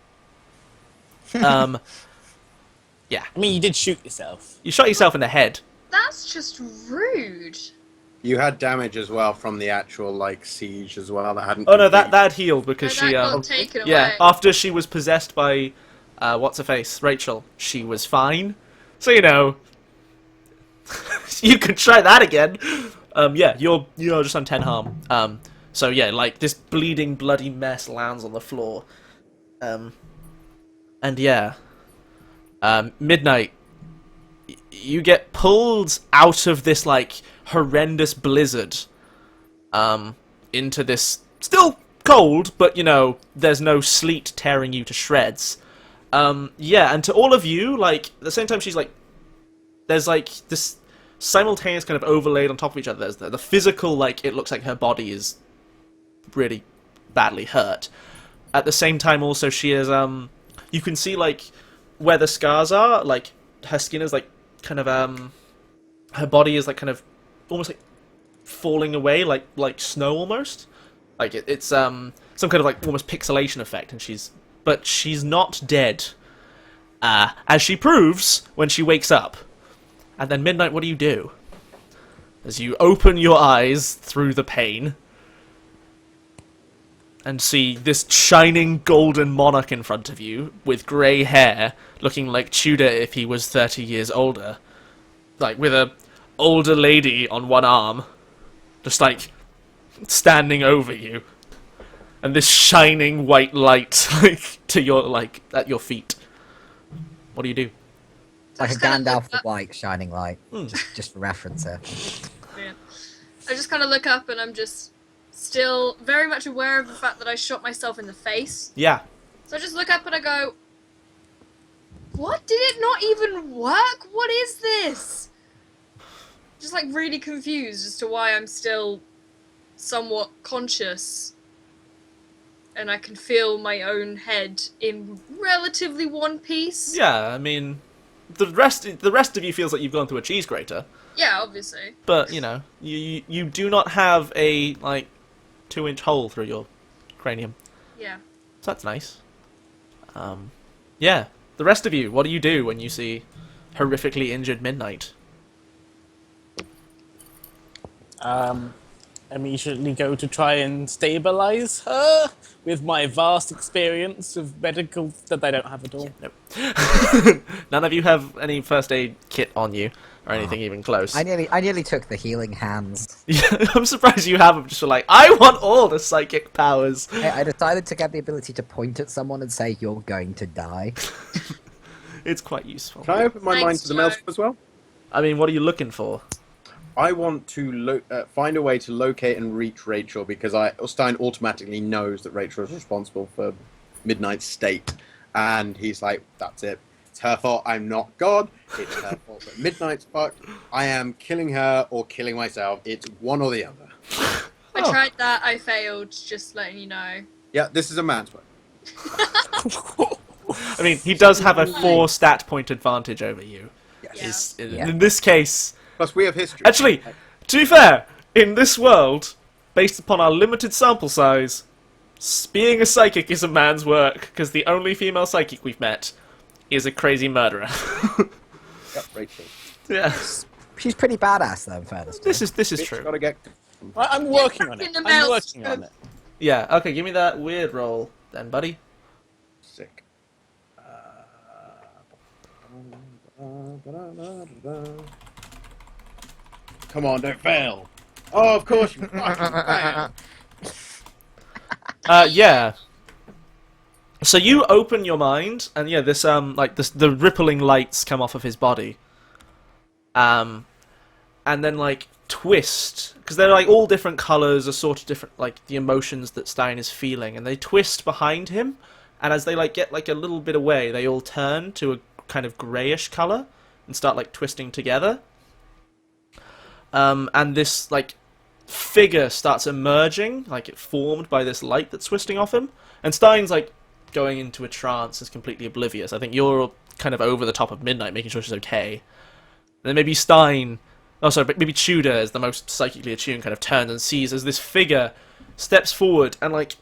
Yeah. I mean, you did shoot yourself. You shot yourself in the head. That's just rude. You had damage as well from the actual like siege as well. That hadn't. Oh no, that complete- healed because No, she that got taken yeah, away. after she was possessed by what's her face, Rachel, she was fine. So you know, you could try that again. Yeah, you're just on 10 harm. So yeah, like this bleeding, bloody mess lands on the floor. And yeah, Midnight, you get pulled out of this like horrendous blizzard, into this still cold, but you know there's no sleet tearing you to shreds. Yeah, and to all of you, like at the same time, she's like, there's like this simultaneous kind of overlaid on top of each other. There's the physical, like it looks like her body is really badly hurt. At the same time, also she is you can see like where the scars are, like her skin is like kind of her body is like kind of almost like falling away, like snow almost. Like it's some kind of like almost pixelation effect, and she's not dead, as she proves when she wakes up. And then Midnight, what do? As you open your eyes through the pain and see this shining golden monarch in front of you with grey hair, looking like Tudor if he was 30 years older, like with a older lady on one arm, just like standing over you, and this shining white light like to your like at your feet. What do you do? It's like a just kinda Gandalf look the up- White shining light. Just for reference here. Yeah. I just kind of look up and I'm just still very much aware of the fact that I shot myself in the face. Yeah. So I just look up and I go, what? Did it not even work? What is this? Just like really confused as to why I'm still somewhat conscious. And I can feel my own head in relatively one piece. Yeah, I mean, the rest of you feels like you've gone through a cheese grater, Yeah, obviously. but you know, you do not have a like 2-inch hole through your cranium, Yeah. so that's nice. Yeah, the rest of you, what do you do when you see horrifically injured Midnight? Immediately go to try and stabilize her with my vast experience of medical that I don't have at all. Nope. None of you have any first aid kit on you or anything even close. I nearly took the healing hands. Yeah, I'm surprised you have them. Just for like, I want all the psychic powers. I decided to get the ability to point at someone and say, "You're going to die." It's quite useful. Can I open my mind Thanks, to the Joe. maelstrom as well? I mean, what are you looking for? I want to find a way to locate and reach Rachel, because Stein automatically knows that Rachel is responsible for Midnight's state, and he's like, "That's it. It's her fault. I'm not God. It's her fault that Midnight's fucked. I am killing her or killing myself. It's one or the other." I tried that, I failed, just letting you know. Yeah, this is a man's work. I mean, he does have a 4 stat point advantage over you. Yes. Yeah. In this case, Plus, we have history. actually, to be fair, in this world, based upon our limited sample size, being a psychic is a man's work, because the only female psychic we've met is a crazy murderer. Yep, Rachel. Yeah, She's pretty badass, though, in fairness. this is Bitch, true. gotta get. I'm working on it. in the I'm mouth. working on it. Yeah, okay, give me that weird roll then, buddy. Sick. Come on, don't fail. Oh, of course you fucking failed. Yeah. So you open your mind, and yeah, this the rippling lights come off of his body, and then like twist, because they're like all different colors, are sort of different, like the emotions that Stein is feeling, and they twist behind him, and as they like get like a little bit away, they all turn to a kind of grayish color and start like twisting together. And this like figure starts emerging, like it formed by this light that's twisting off him, and Stein's like going into a trance, is completely oblivious. I think you're kind of over the top of Midnight, making sure she's okay. And then maybe Stein, oh sorry, maybe Tudor, as the most psychically attuned, kind of turns and sees as this figure steps forward and like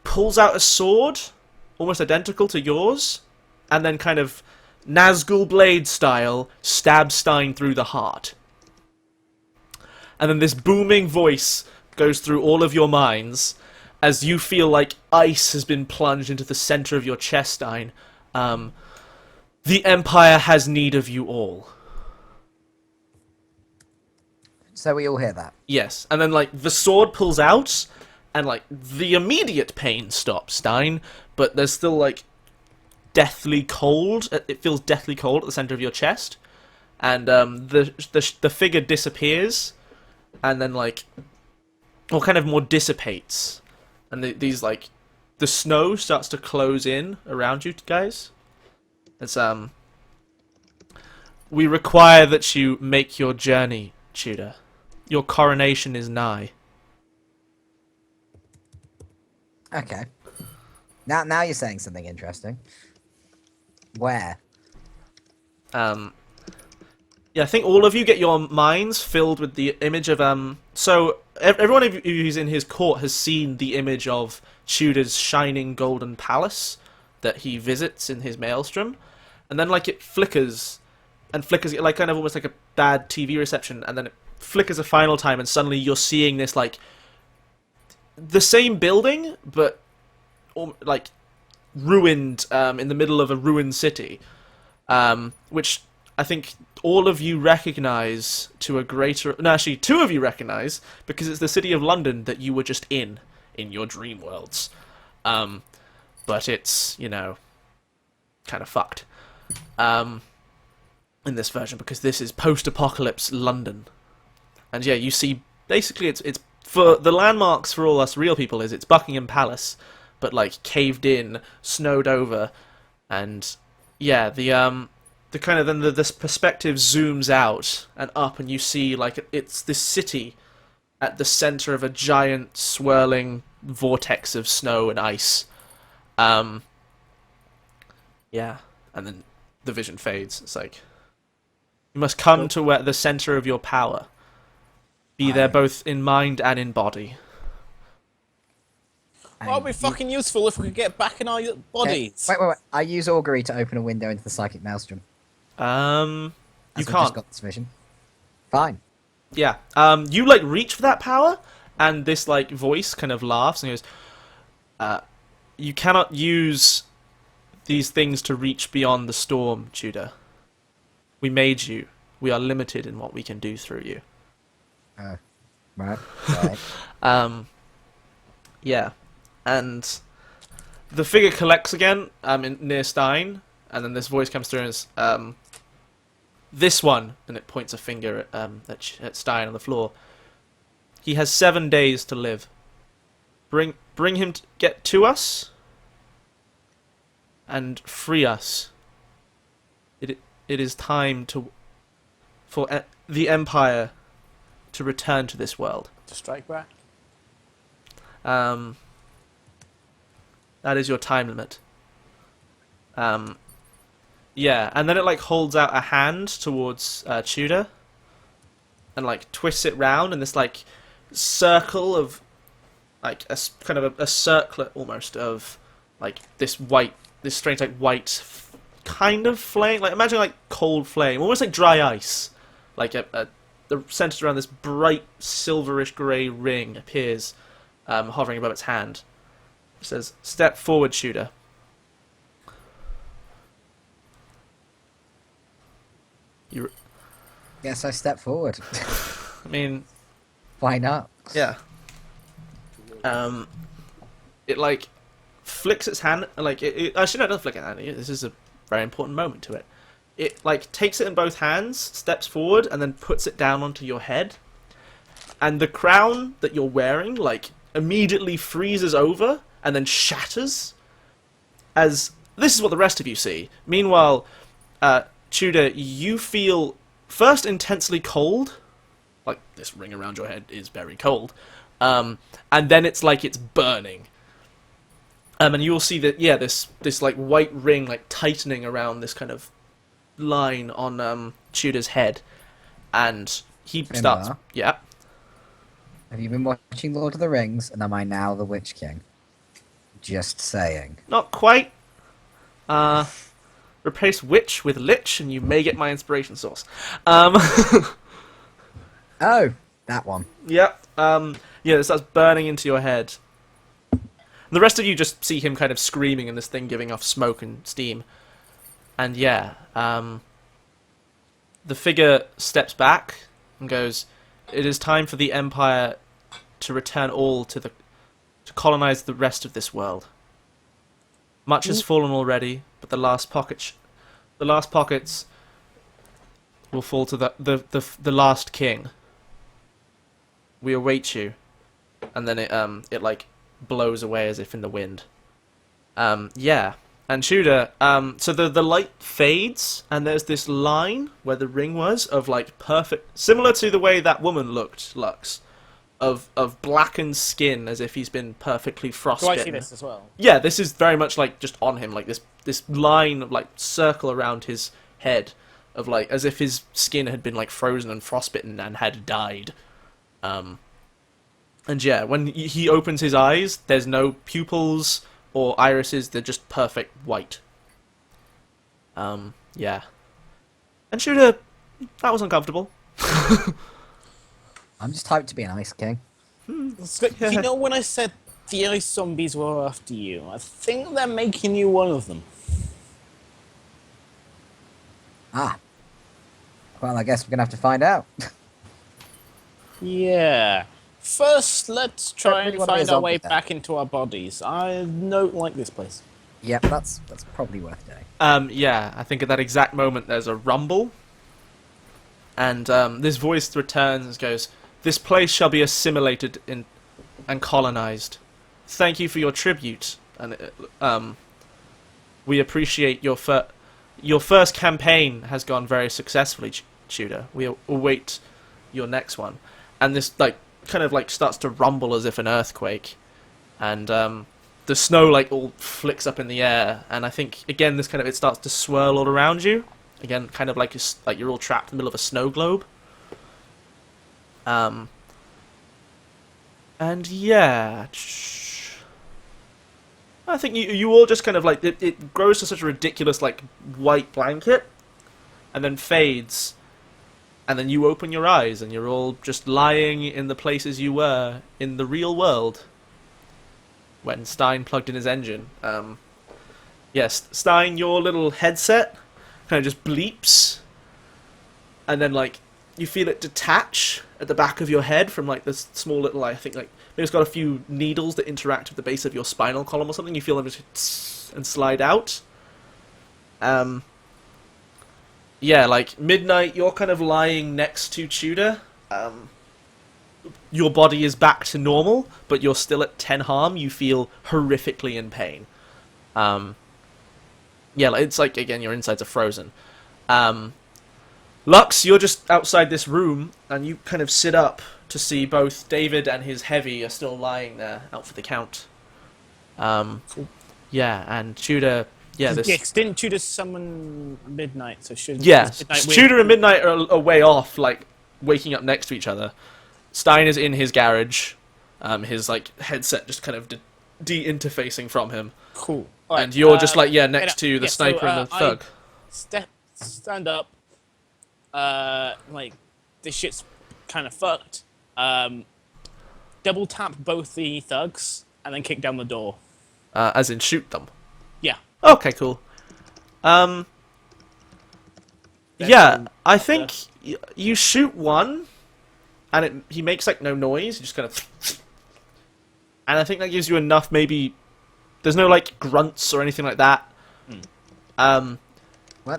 pulls out a sword, almost identical to yours, and then kind of Nazgul Blade style stabs Stein through the heart. And then this booming voice goes through all of your minds as you feel like ice has been plunged into the center of your chest, Stein. The Empire has need of you all. So we all hear that. Yes, and then like the sword pulls out, and like the immediate pain stops, Stein, but there's still like deathly cold. It feels deathly cold at the center of your chest, and the figure disappears, and then like, or kind of more dissipates, and these like the snow starts to close in around you guys. It's we require that you make your journey, Tudor. Your coronation is nigh. Okay. Now you're saying something interesting. Where? Yeah, I think all of you get your minds filled with the image of so everyone who's in his court has seen the image of Tudor's shining golden palace that he visits in his maelstrom, and then like it flickers and flickers, like kind of almost like a bad TV reception, and then it flickers a final time, and suddenly you're seeing this like the same building but like ruined in the middle of a ruined city, which I think all of you recognize to a greater... No, actually, two of you recognize, because it's the city of London that you were just in your dream worlds. But it's, you know, kind of fucked. In this version, because this is post-apocalypse London. And yeah, you see, basically it's for the landmarks for all us real people is it's Buckingham Palace, but like caved in, snowed over, and yeah, the kind of then this perspective zooms out and up, and you see like it's this city at the center of a giant swirling vortex of snow and ice. Yeah, and then the vision fades. It's like you must come to where the center of your power. Be there both in mind and in body. Well, it'd be fucking useful if we could get back in our bodies. Wait. I use augury to open a window into the psychic maelstrom. You As we've can't. just got this vision. Fine. Yeah. You like reach for that power, and this like voice kind of laughs and goes, "You cannot use these things to reach beyond the storm, Tudor. We made you. We are limited in what we can do through you." Right. Right. Yeah. And the figure collects again near Stein, and then this voice comes through and is, this one, and it points a finger at Stein on the floor. He has 7 days to live. Bring him get to us and free us. It is time for the Empire to return to this world. To strike back. That is your time limit. Yeah, and then it like holds out a hand towards Tudor, and like twists it round in this like circle of like kind of a circlet almost of like this strange like white kind of flame. Like imagine like cold flame, almost like dry ice. Like the centered around this bright silverish grey ring appears, hovering above its hand. It says, "Step forward, Tudor." You. Yes, I step forward. I mean, Why not? yeah. It like flicks its hand, like actually no, it doesn't flick its hand. This is a very important moment to it. It like takes it in both hands, steps forward, and then puts it down onto your head. And the crown that you're wearing like immediately freezes over and then shatters. As this is what the rest of you see. Meanwhile, Tudor, you feel first intensely cold, like this ring around your head is very cold, and then it's like it's burning. And you will see that this like white ring like tightening around this kind of line on Tudor's head, and he starts. Remember? Yeah. Have you been watching Lord of the Rings, and am I now the Witch King? Just saying. Not quite. Replace witch with lich, and you may get my inspiration source. Oh, that one. Yep. Yeah, it starts burning into your head. And the rest of you just see him kind of screaming and this thing giving off smoke and steam. And yeah, the figure steps back and goes, "It is time for the Empire to return all to colonize the rest of this world. Much has fallen already, but the last pockets will fall to the last king. We await you." And then it like blows away as if in the wind. Yeah. And Tudor, so the light fades, and there's this line where the ring was of like perfect, similar to the way that woman looked, Lux, of blackened skin as if he's been perfectly Do frostbitten. I see this as well? Yeah, this is very much like just on him, like this line of like circle around his head of like as if his skin had been like frozen and frostbitten and had died. And yeah, when he opens his eyes, there's no pupils or irises, they're just perfect white. Yeah. And Shooter, that was uncomfortable. I'm just hyped to be an Ice King. So, you know when I said the ice zombies were after you? I think they're making you one of them. Ah. Well, I guess we're gonna have to find out. Yeah. First, let's try really and wanna be a find our zombie way then. back into our bodies. I don't like this place. Yep, that's probably worth doing. Yeah, I think at that exact moment there's a rumble. And this voice returns and goes, "This place shall be assimilated and colonized. Thank you for your tribute, and we appreciate your first campaign has gone very successfully, Tudor. We await your next one." And this like kind of like starts to rumble as if an earthquake, and the snow like all flicks up in the air, and I think again this kind of it starts to swirl all around you. Again, kind of like you're all trapped in the middle of a snow globe. And yeah, I think you all just kind of like it grows to such a ridiculous like white blanket, and then fades, and then you open your eyes and you're all just lying in the places you were in the real world. When Stein plugged in his engine, yes, Stein, your little headset kind of just bleeps, and then like you feel it detach at the back of your head from like this small little, I think like maybe it's got a few needles that interact with the base of your spinal column or something. You feel them just and slide out. Yeah, like midnight, you're kind of lying next to Tudor. Your body is back to normal, but you're still at 10 harm. You feel horrifically in pain. Yeah, like, it's like, again, your insides are frozen. Lux, you're just outside this room, and you kind of sit up to see both David and his heavy are still lying there, out for the count. Yeah, and Tudor, yeah, this. Yeah, 'cause didn't Tudor summon Midnight? So shouldn't Yeah, Midnight Tudor and Midnight are a way off, like waking up next to each other. Stein is in his garage, his like headset just kind of de-interfacing from him, Cool. and you're just like next to the yeah, sniper and the I thug. stand up. Like this shit's kind of fucked. Double tap both the thugs and then kick down the door. As in shoot them. Yeah. Okay, cool. Yeah, I think you shoot one, and he makes like no noise. You just kind of, and I think that gives you enough. Maybe there's no like grunts or anything like that. Well,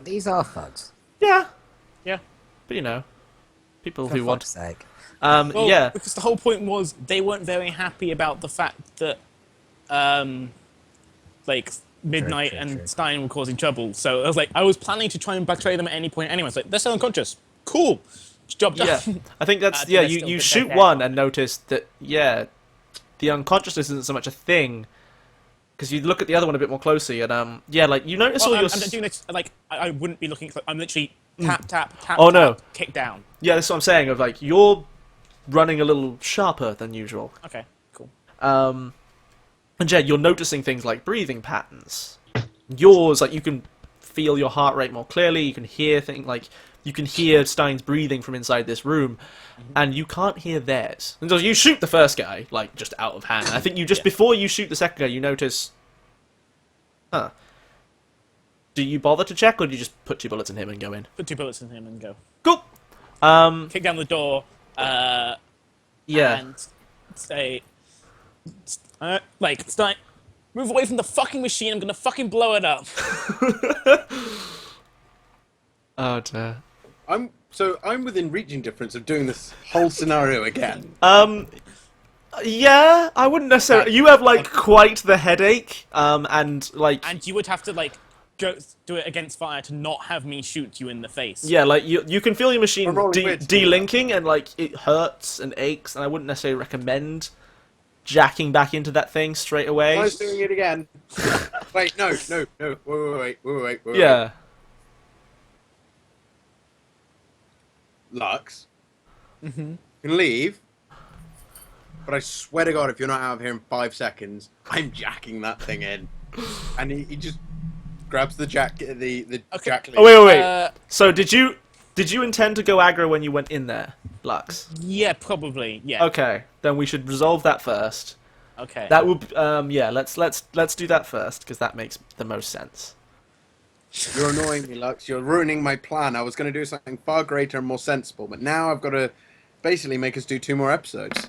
these are thugs. Yeah, Yeah. but you know, people For who want. fuck's sake. Well, Yeah, because the whole point was they weren't very happy about the fact that, like Midnight True, and true. Stein were causing trouble. So I was planning to try and betray them at any point. Anyway, it's like they're still unconscious. Cool. Job done. yeah. I think that's Do yeah. they You still you get shoot their one death? and notice that the unconsciousness isn't so much a thing. Because you look at the other one a bit more closely, and like you notice Well, all your. I'm doing this like I wouldn't be looking. I'm literally tap. Oh, no. Kick down. Yeah, that's what I'm saying. Of like you're running a little sharper than usual. Okay. Cool. And yeah, you're noticing things like breathing patterns. Yours, like you can feel your heart rate more clearly. You can hear things like you can hear Stein's breathing from inside this room, and you can't hear theirs. And so you shoot the first guy like just out of hand. I think you just before you shoot the second guy, you notice. Huh. Do you bother to check, or do you just put 2 bullets in him and go in? Put 2 bullets in him and go. Cool. Kick down the door. Yeah. And say, like Stein, move away from the fucking machine. I'm gonna fucking blow it up. Oh dear. I'm within reaching distance of doing this whole scenario again. Yeah, I wouldn't necessarily. You have like quite the headache, and like. And you would have to like go do it against fire to not have me shoot you in the face. Yeah, like you can feel your machine I'm rolling weird to do delinking, and like it hurts and aches, and I wouldn't necessarily recommend jacking back into that thing straight away. I was doing it again. Wait, no, wait. Yeah. Lux. You can leave. But I swear to God, if you're not out of here in 5 seconds, I'm jacking that thing in. And he just grabs the jack, the jack. Oh wait. So did you intend to go aggro when you went in there, Lux? Yeah, probably. Yeah. Okay, then we should resolve that first. Okay. That would yeah. Let's do that first because that makes the most sense. You're annoying me, Lux. You're ruining my plan. I was going to do something far greater and more sensible, but now I've got to basically make us do 2 more episodes.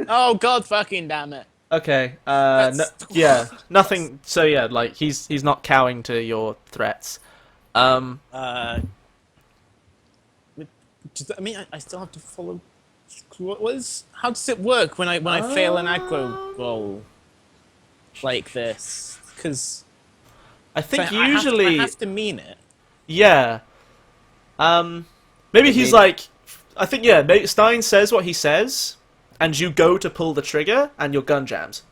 Oh God, fucking damn it. Okay. Yeah. Nothing. So yeah, like he's not cowing to your threats. I mean, I still have to follow. How does it work when I fail an aggro roll like this? Because I think I usually. have to mean it. Yeah. Maybe he's like. I think yeah. Maybe Stein says what he says, and you go to pull the trigger, and your gun jams.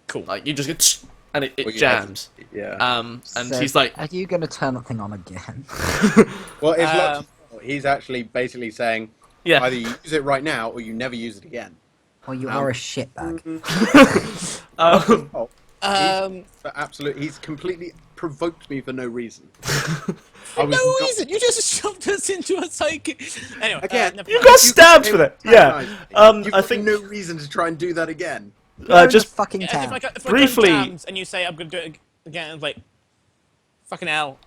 Cool. Like you just get and it Well, yeah, jams. yeah. And So, he's like, are you going to turn that thing on again? Well, it's Lux's fault. He's actually basically saying yeah. either you use it right now or you never use it again. Well, you are a shitbag. But absolutely, he's completely provoked me for no reason. For no reason. You just shoved us into a psychic. Anyway, Again, never You mind. got stabbed for that. Yeah. You've I got think no reason to try and do that again. You're in just a fucking If town. my gun Briefly- jams and you say I'm gonna do it again, it's like fucking hell.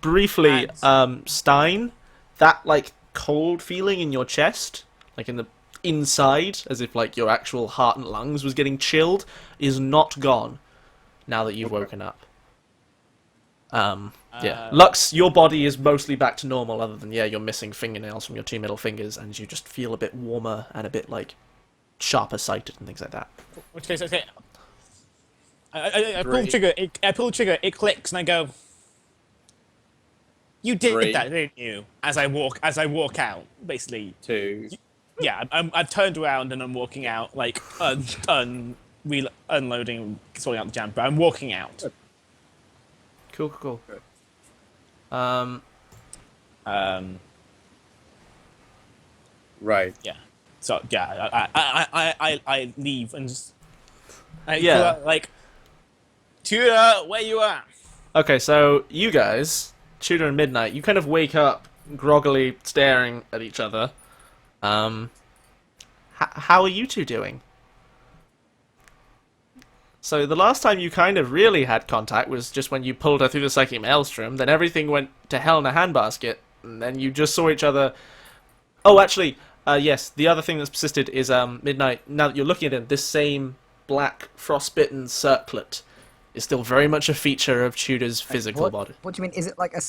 briefly, And- Stein, that like cold feeling in your chest, like in the inside, as if like your actual heart and lungs was getting chilled, is not gone now that you've woken up. Yeah, Lux, your body is mostly back to normal, other than you're missing fingernails from your 2 middle fingers, and you just feel a bit warmer and a bit like sharper sighted and things like that. Which case, okay. I pull the trigger. I pull the trigger. It clicks, and I go. You did 3, that, didn't you? As I walk out, basically. 2. Yeah, I've turned around and I'm walking out, like unloading, sorting out the jam. But I'm walking out. Cool. Cool. Good. Right. Yeah. So yeah, I leave and just Yeah. like, Tudor, where you at? Okay, so you guys, Tudor and Midnight, you kind of wake up groggily staring at each other. How are you two doing? So the last time you kind of really had contact was just when you pulled her through the psychic maelstrom. Then everything went to hell in a handbasket, and then you just saw each other. Oh, actually, yes. The other thing that's persisted is Midnight. Now that you're looking at him, this same black frostbitten circlet is still very much a feature of Tudor's physical body. What do you mean? Is it like a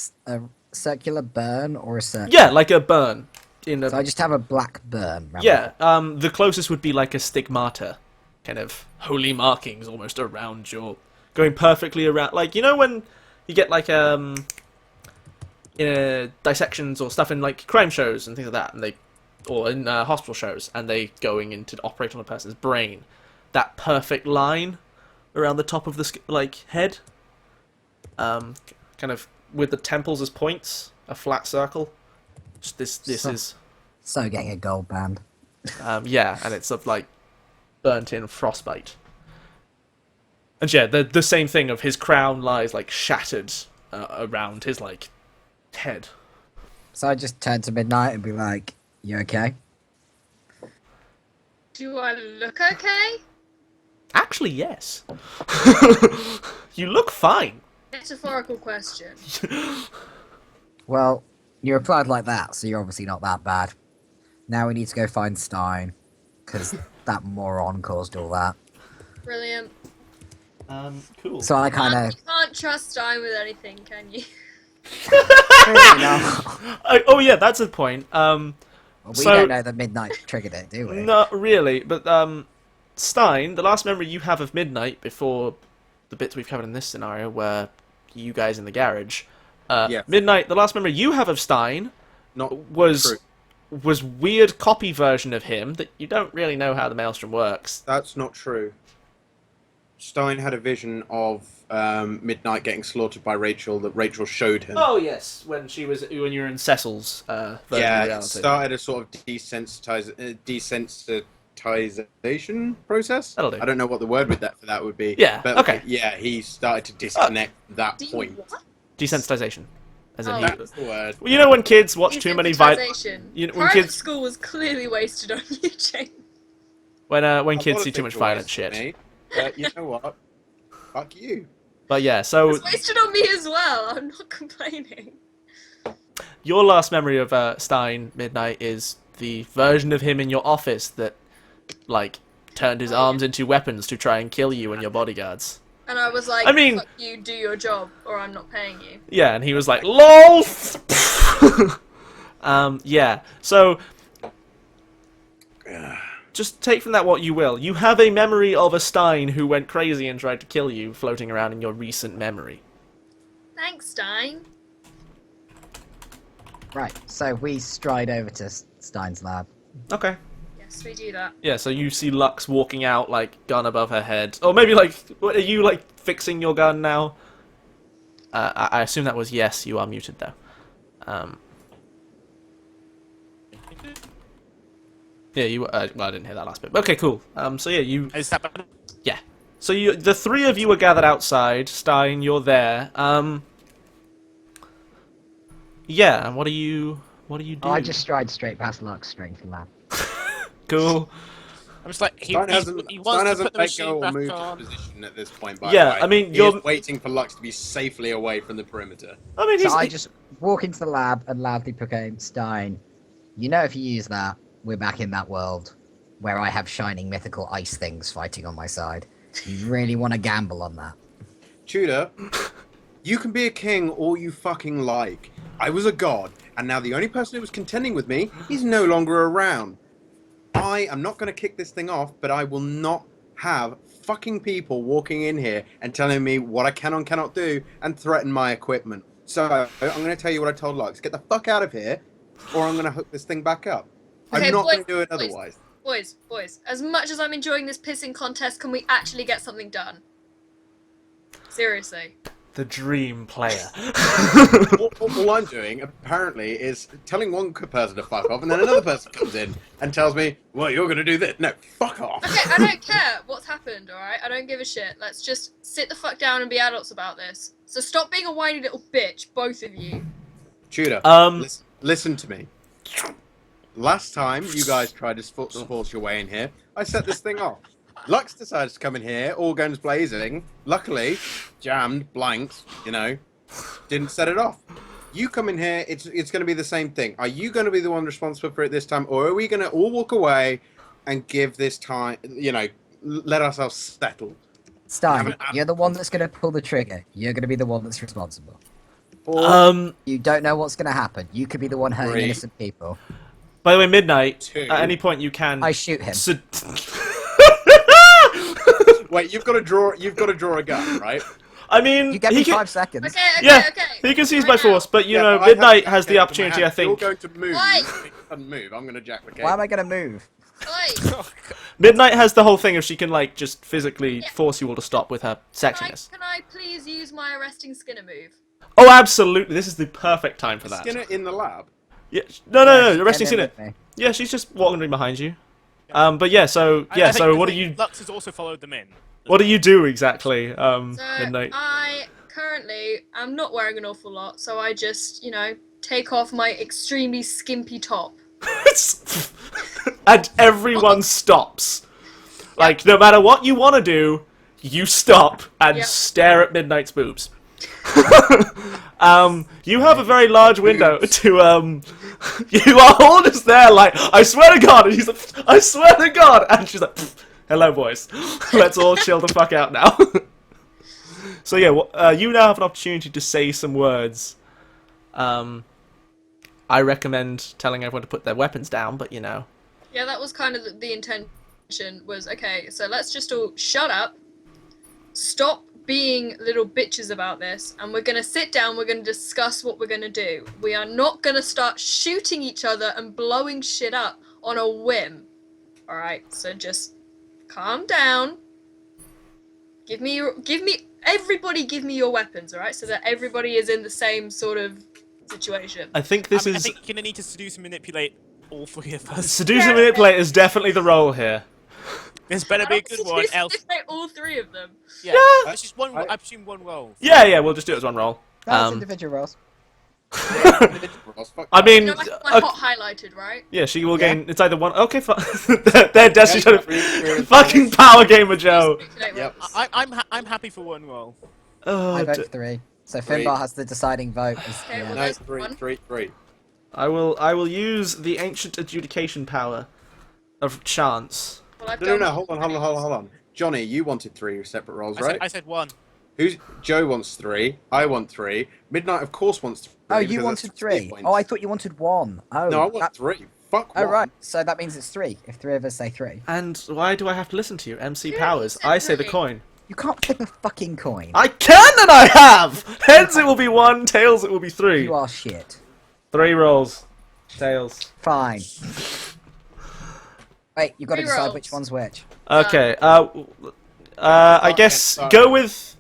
circular burn or a circle? Yeah, like a burn. So I just have a black burn. Around Yeah, the closest would be like a stigmata, kind of holy markings almost around your, going perfectly around. Like, you know when you get like dissections or stuff in like crime shows and things like that, and they, or in hospital shows, and they going in to operate on a person's brain, that perfect line around the top of the head, kind of with the temples as points, a flat circle. Just this is. So getting a gold band. Yeah, and it's of like burnt in frostbite. And yeah, the same thing of his crown lies like shattered around his like head. So I just turn to Midnight and be like, "You okay?" Do I look okay? Actually, yes. You look fine. Metaphorical question. Well, you replied like that, so you're obviously not that bad. Now we need to go find Stein, because that moron caused all that. Brilliant. Cool. So I kind You of... can't trust Stein with anything, can you? Really not. Oh yeah, that's a point. Well, we So- don't know that Midnight triggered it, do we? Not really, but Stein, the last memory you have of Midnight before the bits we've covered in this scenario, were you guys in the garage. Yes. Midnight, the last memory you have of Stein Not was true. weird copy version of him that you don't really know how the Maelstrom works. That's not true. Stein had a vision of Midnight getting slaughtered by Rachel that Rachel showed him. Oh yes, when you were in Cecil's version of Yeah, it reality. started a sort of desensitization process. That'll do. I don't know what the word with for that would be. Yeah, but okay. Yeah, he started to disconnect from that Do you point. what? Desensitization, as in Oh. That's the word. Well, you know when kids watch too many Desensitization. you know, when Private kids school was clearly wasted on you, Jane. when A kids lot see of too things much were violent wasted, shit. mate, but you know what? Fuck you. But yeah, so It's wasted on me as well. I'm not complaining. your last memory of Stein Midnight is the version of him in your office that, like, turned his arms into weapons to try and kill you and your bodyguards. And I was like, I mean- fuck you, do your job, or I'm not paying you. Yeah, and he was like, LOL! Yeah, so just take from that what you will. You have a memory of a Stein who went crazy and tried to kill you floating around in your recent memory. Thanks, Stein. Right, so we stride over to Stein's lab. Okay. Yes, we do that. Yeah, so you see Lux walking out, like, gun above her head. Or maybe, like, what, are you, like, fixing your gun now? I assume that was yes, you are muted, though. Yeah, you, well, I didn't hear that last bit. Okay, cool. So yeah, you, Is that better? yeah. So the three of you are gathered outside. Stein, you're there. Yeah, and what are you doing? Oh, I just stride straight past Lux, straight into the lab. Cool. I'm just like, he Stein hasn't, wants Stein to hasn't put the let machine go or back moved on. his position at this point. By Yeah, the way. I mean, He is you're- waiting for Lux to be safely away from the perimeter. I mean, So I just walk into the lab and loudly proclaim, Stein, you know if you use that, we're back in that world where I have shining mythical ice things fighting on my side. You really want to gamble on that? Tudor, you can be a king all you fucking like. I was a god, and now the only person who was contending with me is no longer around. I am not going to kick this thing off, but I will not have fucking people walking in here and telling me what I can and cannot do and threaten my equipment. So I'm going to tell you what I told Lux. Get the fuck out of here, or I'm going to hook this thing back up. Okay, I'm not boys, going to do it boys. otherwise. Boys, as much as I'm enjoying this pissing contest, can we actually get something done? Seriously. the dream player. All I'm doing, apparently, is telling one person to fuck off, and then another person comes in and tells me, well, you're going to do this. No, fuck off. Okay, I don't care what's happened, alright? I don't give a shit. Let's just sit the fuck down and be adults about this. So stop being a whiny little bitch, both of you. Tudor, listen to me. Last time you guys tried to force your way in here, I set this thing off. Lux decides to come in here, all guns blazing. Luckily, jammed, blanked, you know, didn't set it off. You come in here, it's going to be the same thing. Are you going to be the one responsible for it this time, or are we going to all walk away and give this time, you know, let ourselves settle? Stein, you're the one that's going to pull the trigger. You're going to be the one that's responsible. Or You don't know what's going to happen. You could be the one hurting Three. innocent people. By the way, Midnight, Two. at any point you can... I shoot him. wait, you've got to draw a gun, right? I mean, You get he me can, 5 seconds. Okay, yeah, okay. he can seize Right by now. force, but you Yeah, know, but I have Midnight the has the cake in my opportunity, I hand. You're think. going to move. Why? If it doesn't move, I'm going to jack the cake. Why am I going to move? Oi, Midnight has the whole thing if she can, like, just physically force you all to stop with her sexiness. can I please use my arresting Skinner move? Oh, absolutely. This is the perfect time for that. Skinner in the lab. Yeah, no, Yes, arresting and then Skinner. with me. Yeah, she's just walking in behind you. But yeah, so I think what do you Lux has also followed them in. what do you do exactly, So Midnight? I currently am not wearing an awful lot, so I just, you know, take off my extremely skimpy top. And everyone stops. Like, no matter what you want to do, you stop and Yep. stare at Midnight's boobs. You have a very large window to, you are all just there like, I swear to God, and he's like, I swear to God, and she's like, hello boys, let's all chill the fuck out now. So yeah, you now have an opportunity to say some words. I recommend telling everyone to put their weapons down, but you know. Yeah, that was kind of the intention, was, okay, so let's just all shut up, stop being little bitches about this, and we're gonna sit down, we're gonna discuss what we're gonna do. We are not gonna start shooting each other and blowing shit up on a whim. Alright, so just calm down. Everybody give me your weapons, alright? So that everybody is in the same sort of situation. I think this I is... think you're gonna need to seduce and manipulate all three of us. Seduce and manipulate is definitely the role here. This better be a good one, else. All three of them. Yeah, it's just one. I presume one roll. Yeah, we'll just do it as one roll. That's individual rolls. I mean, You know, my hot highlighted, right? yeah, she will Yeah. gain. It's either one. Okay, fine. They're destined Yeah, to fucking power gamer Joe. Yep. I'm happy for one roll. Oh, I vote 3. So Three. Finbar has the deciding vote. Okay, well, No, there's three, one. three. I will use the ancient adjudication power of chance. Well, I've No, done hold on. Johnny, you wanted 3 separate rolls, right? I said one. Joe wants 3. I want 3. Midnight, of course, wants 3. Oh, you because wanted that's 3 3. points. Oh, I thought you wanted 1. Oh, No, I want 3. Fuck Oh, one. right. So that means it's 3. If 3 of us say 3. And why do I have to listen to you, MC Yeah, Powers? you said I say the three. coin. You can't flip a fucking coin. I can and I have. Heads it will be 1, tails it will be 3. You are shit. 3 rolls. Tails. Fine. Wait, you've got to 3 decide rolls. which one's which. Okay. I guess start. go with.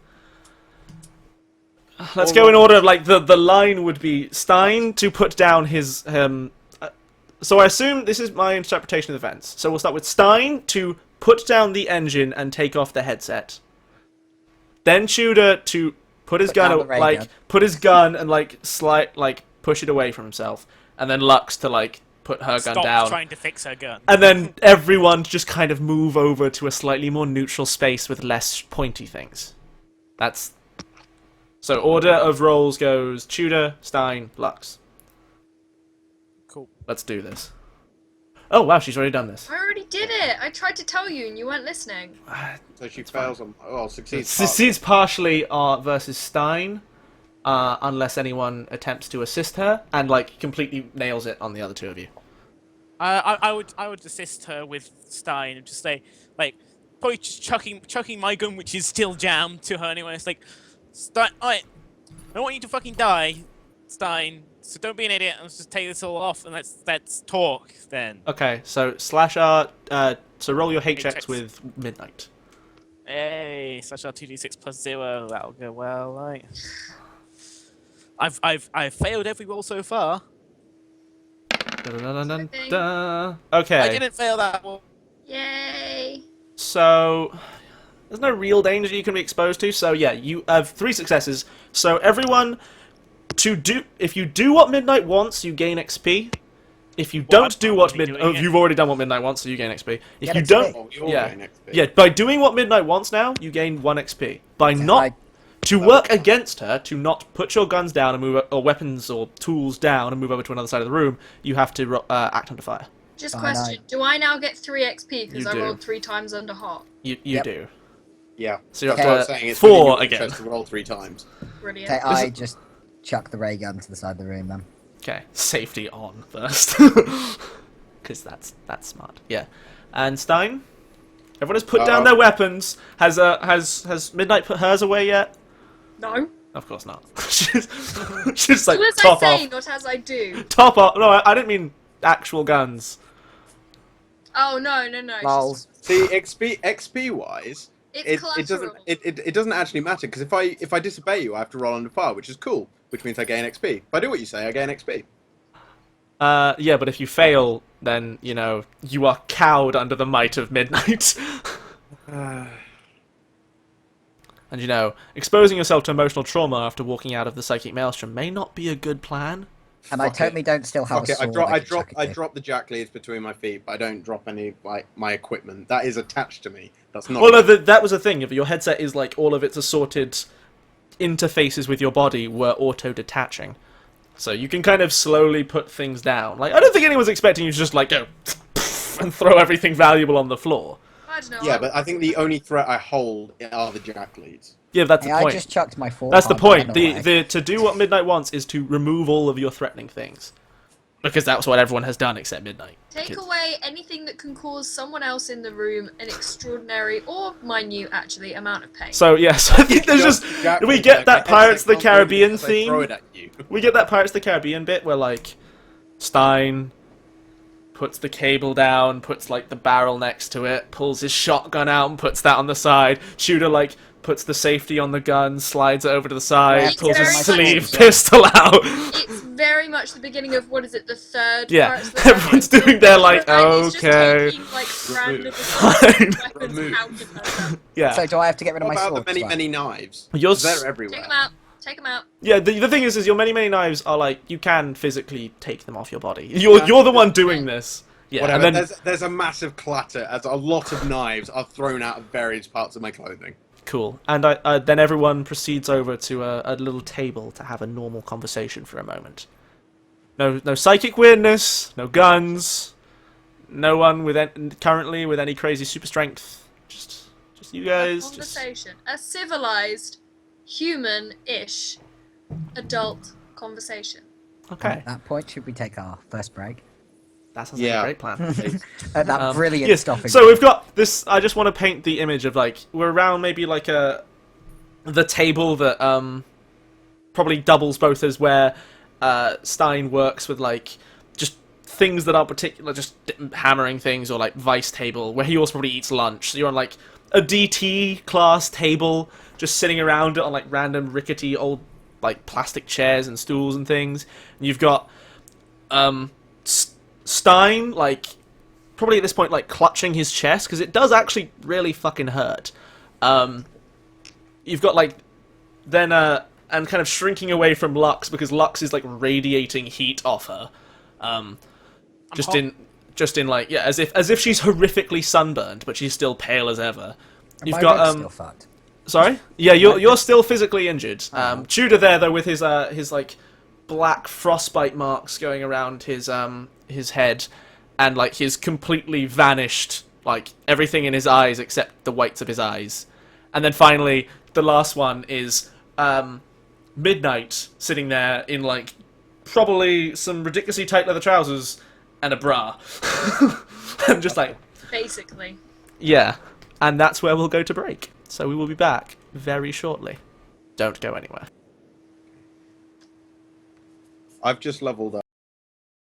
Let's go in order of like the line would be Stein to put down his so I assume this is my interpretation of events. So we'll start with Stein to put down the engine and take off the headset. Then Tudor to put his Put down gun the ray like gun. put his gun and like push it away from himself, and then Lux to like put her gun Stop down. trying to fix her gun. And then everyone just kind of move over to a slightly more neutral space with less pointy things. That's... So order of rolls goes Tudor, Stein, Lux. Cool. Let's do this. Oh wow, she's already done this. I already did it. I tried to tell you and you weren't listening. So she fails on. Oh, succeeds. Succeeds partially versus Stein, unless anyone attempts to assist her, and like completely nails it on the other two of you. I would assist her with Stein and just say, like, probably just chucking my gun, which is still jammed, to her anyway. It's like, Stein, I don't want you to fucking die, Stein. So don't be an idiot. Let's just take this all off and let's talk then. Okay, so slash R. So roll your hate checks checks. with Midnight. Hey, such a 2d6 plus 0. That'll go well, right? I've failed every roll so far. Da-da-da-da-da. I Okay, didn't fail that one. Yay! so there's no real danger you can be exposed to. So yeah, you have 3 successes. So everyone, if you do what Midnight wants, you gain XP. If you Well, don't I'm do what already Midnight, doing it. you've already done what Midnight wants, so you gain XP. If Get you XP. don't, Oh, you're yeah, getting XP. yeah, by doing what Midnight wants now, you gain 1 XP. By not I- to work against her, to not put your guns down and move, or weapons or tools down and move over to another side of the room, you have to act under fire. Just Fine, question: do I now get 3 XP because You I do. rolled 3 times under hot? You Yep. do. Yeah. So you're That's what I'm up saying. to It's within 4 your again. interest to roll 3 times. Brilliant. Okay, I just chuck the ray gun to the side of the room then. Okay, safety on first, because that's smart. Yeah, and Stein. Everyone has put down their weapons. Has Midnight put hers away yet? No. Of course not. she's like Do as top I say, off. not as I do. Top off. No, I didn't mean actual guns. Oh no. It's Lols. See, XP wise, It's it doesn't collateral. it doesn't actually matter because if I disobey you, I have to roll under fire, which is cool, which means I gain XP. If I do what you say, I gain XP. Yeah, but if you fail, then you know you are cowed under the might of Midnight. And you know, exposing yourself to emotional trauma after walking out of the psychic maelstrom may not be a good plan. And I Fuck it. totally don't still have Okay, a sword. I drop the jack leads between my feet, but I don't drop any like my equipment. That is attached to me. That's not. Well, no, that was the thing. If your headset is like all of its assorted interfaces with your body were auto-detaching, so you can kind of slowly put things down. Like I don't think anyone's expecting you to just like go and throw everything valuable on the floor. I don't know. Yeah, but I think the only threat I hold are the jack leads. Yeah, that's Hey, the I point. just chucked my four. That's the point. The The to do what Midnight wants is to remove all of your threatening things, because that's what everyone has done except Midnight. Take Kids. away anything that can cause someone else in the room an extraordinary or minute, actually, amount of pain. So yes, I think there's just Jack we leads, get like, that my Pirates of the headset can't move Caribbean unless I throw theme. it at you. We get that Pirates of the Caribbean bit where like Stein puts the cable down, puts like the barrel next to it, pulls his shotgun out and puts that on the side. Shooter like puts the safety on the gun, slides it over to the side, It's pulls his very sleeve much- pistol out. It's very much the beginning of, what is it, the third Yeah, Pirates of the everyone's Caribbean doing their like, film, he's just okay, taking, like, random Fine. weapons Remove. out of her. yeah. So do I have to get rid of What my about sword? the many, as well? many knives? Yours- They're Take everywhere. them out. Take them out. Yeah, the thing is your many knives are like you can physically take them off your body. You're the one doing this. Yeah, Whatever. and then There's a massive clatter as a lot of knives are thrown out of various parts of my clothing. cool. And then everyone proceeds over to a little table to have a normal conversation for a moment. No psychic weirdness, no guns, no one with currently with any crazy super strength. Just you A guys. Just... conversation. A civilized, human-ish, adult conversation. Okay, At that point, should we take our first break? that sounds like a Yeah. great plan. At that brilliant Yes, stopping. so we've got this. I just want to paint the image of like we're around maybe like the table that probably doubles both as where Stein works with like just things that are particular, just hammering things, or like vice table where he also probably eats lunch. So you're on like a DT class table, just sitting around it on like random rickety old like plastic chairs and stools and things. And you've got Stein like probably at this point like clutching his chest because it does actually really fucking hurt. You've got like then and kind of shrinking away from Lux because Lux is like radiating heat off her. Just in like yeah, as if she's horrifically sunburned, but she's still pale as ever. And You've my got rib's still fucked. sorry, yeah, you're still physically injured. Tudor there though with his like black frostbite marks going around his head, and like his completely vanished like everything in his eyes except the whites of his eyes. And then finally the last one is Midnight sitting there in like probably some ridiculously tight leather trousers and a bra. And just like Basically. yeah, and that's where we'll go to break. So we will be back very shortly. Don't go anywhere. I've just leveled up.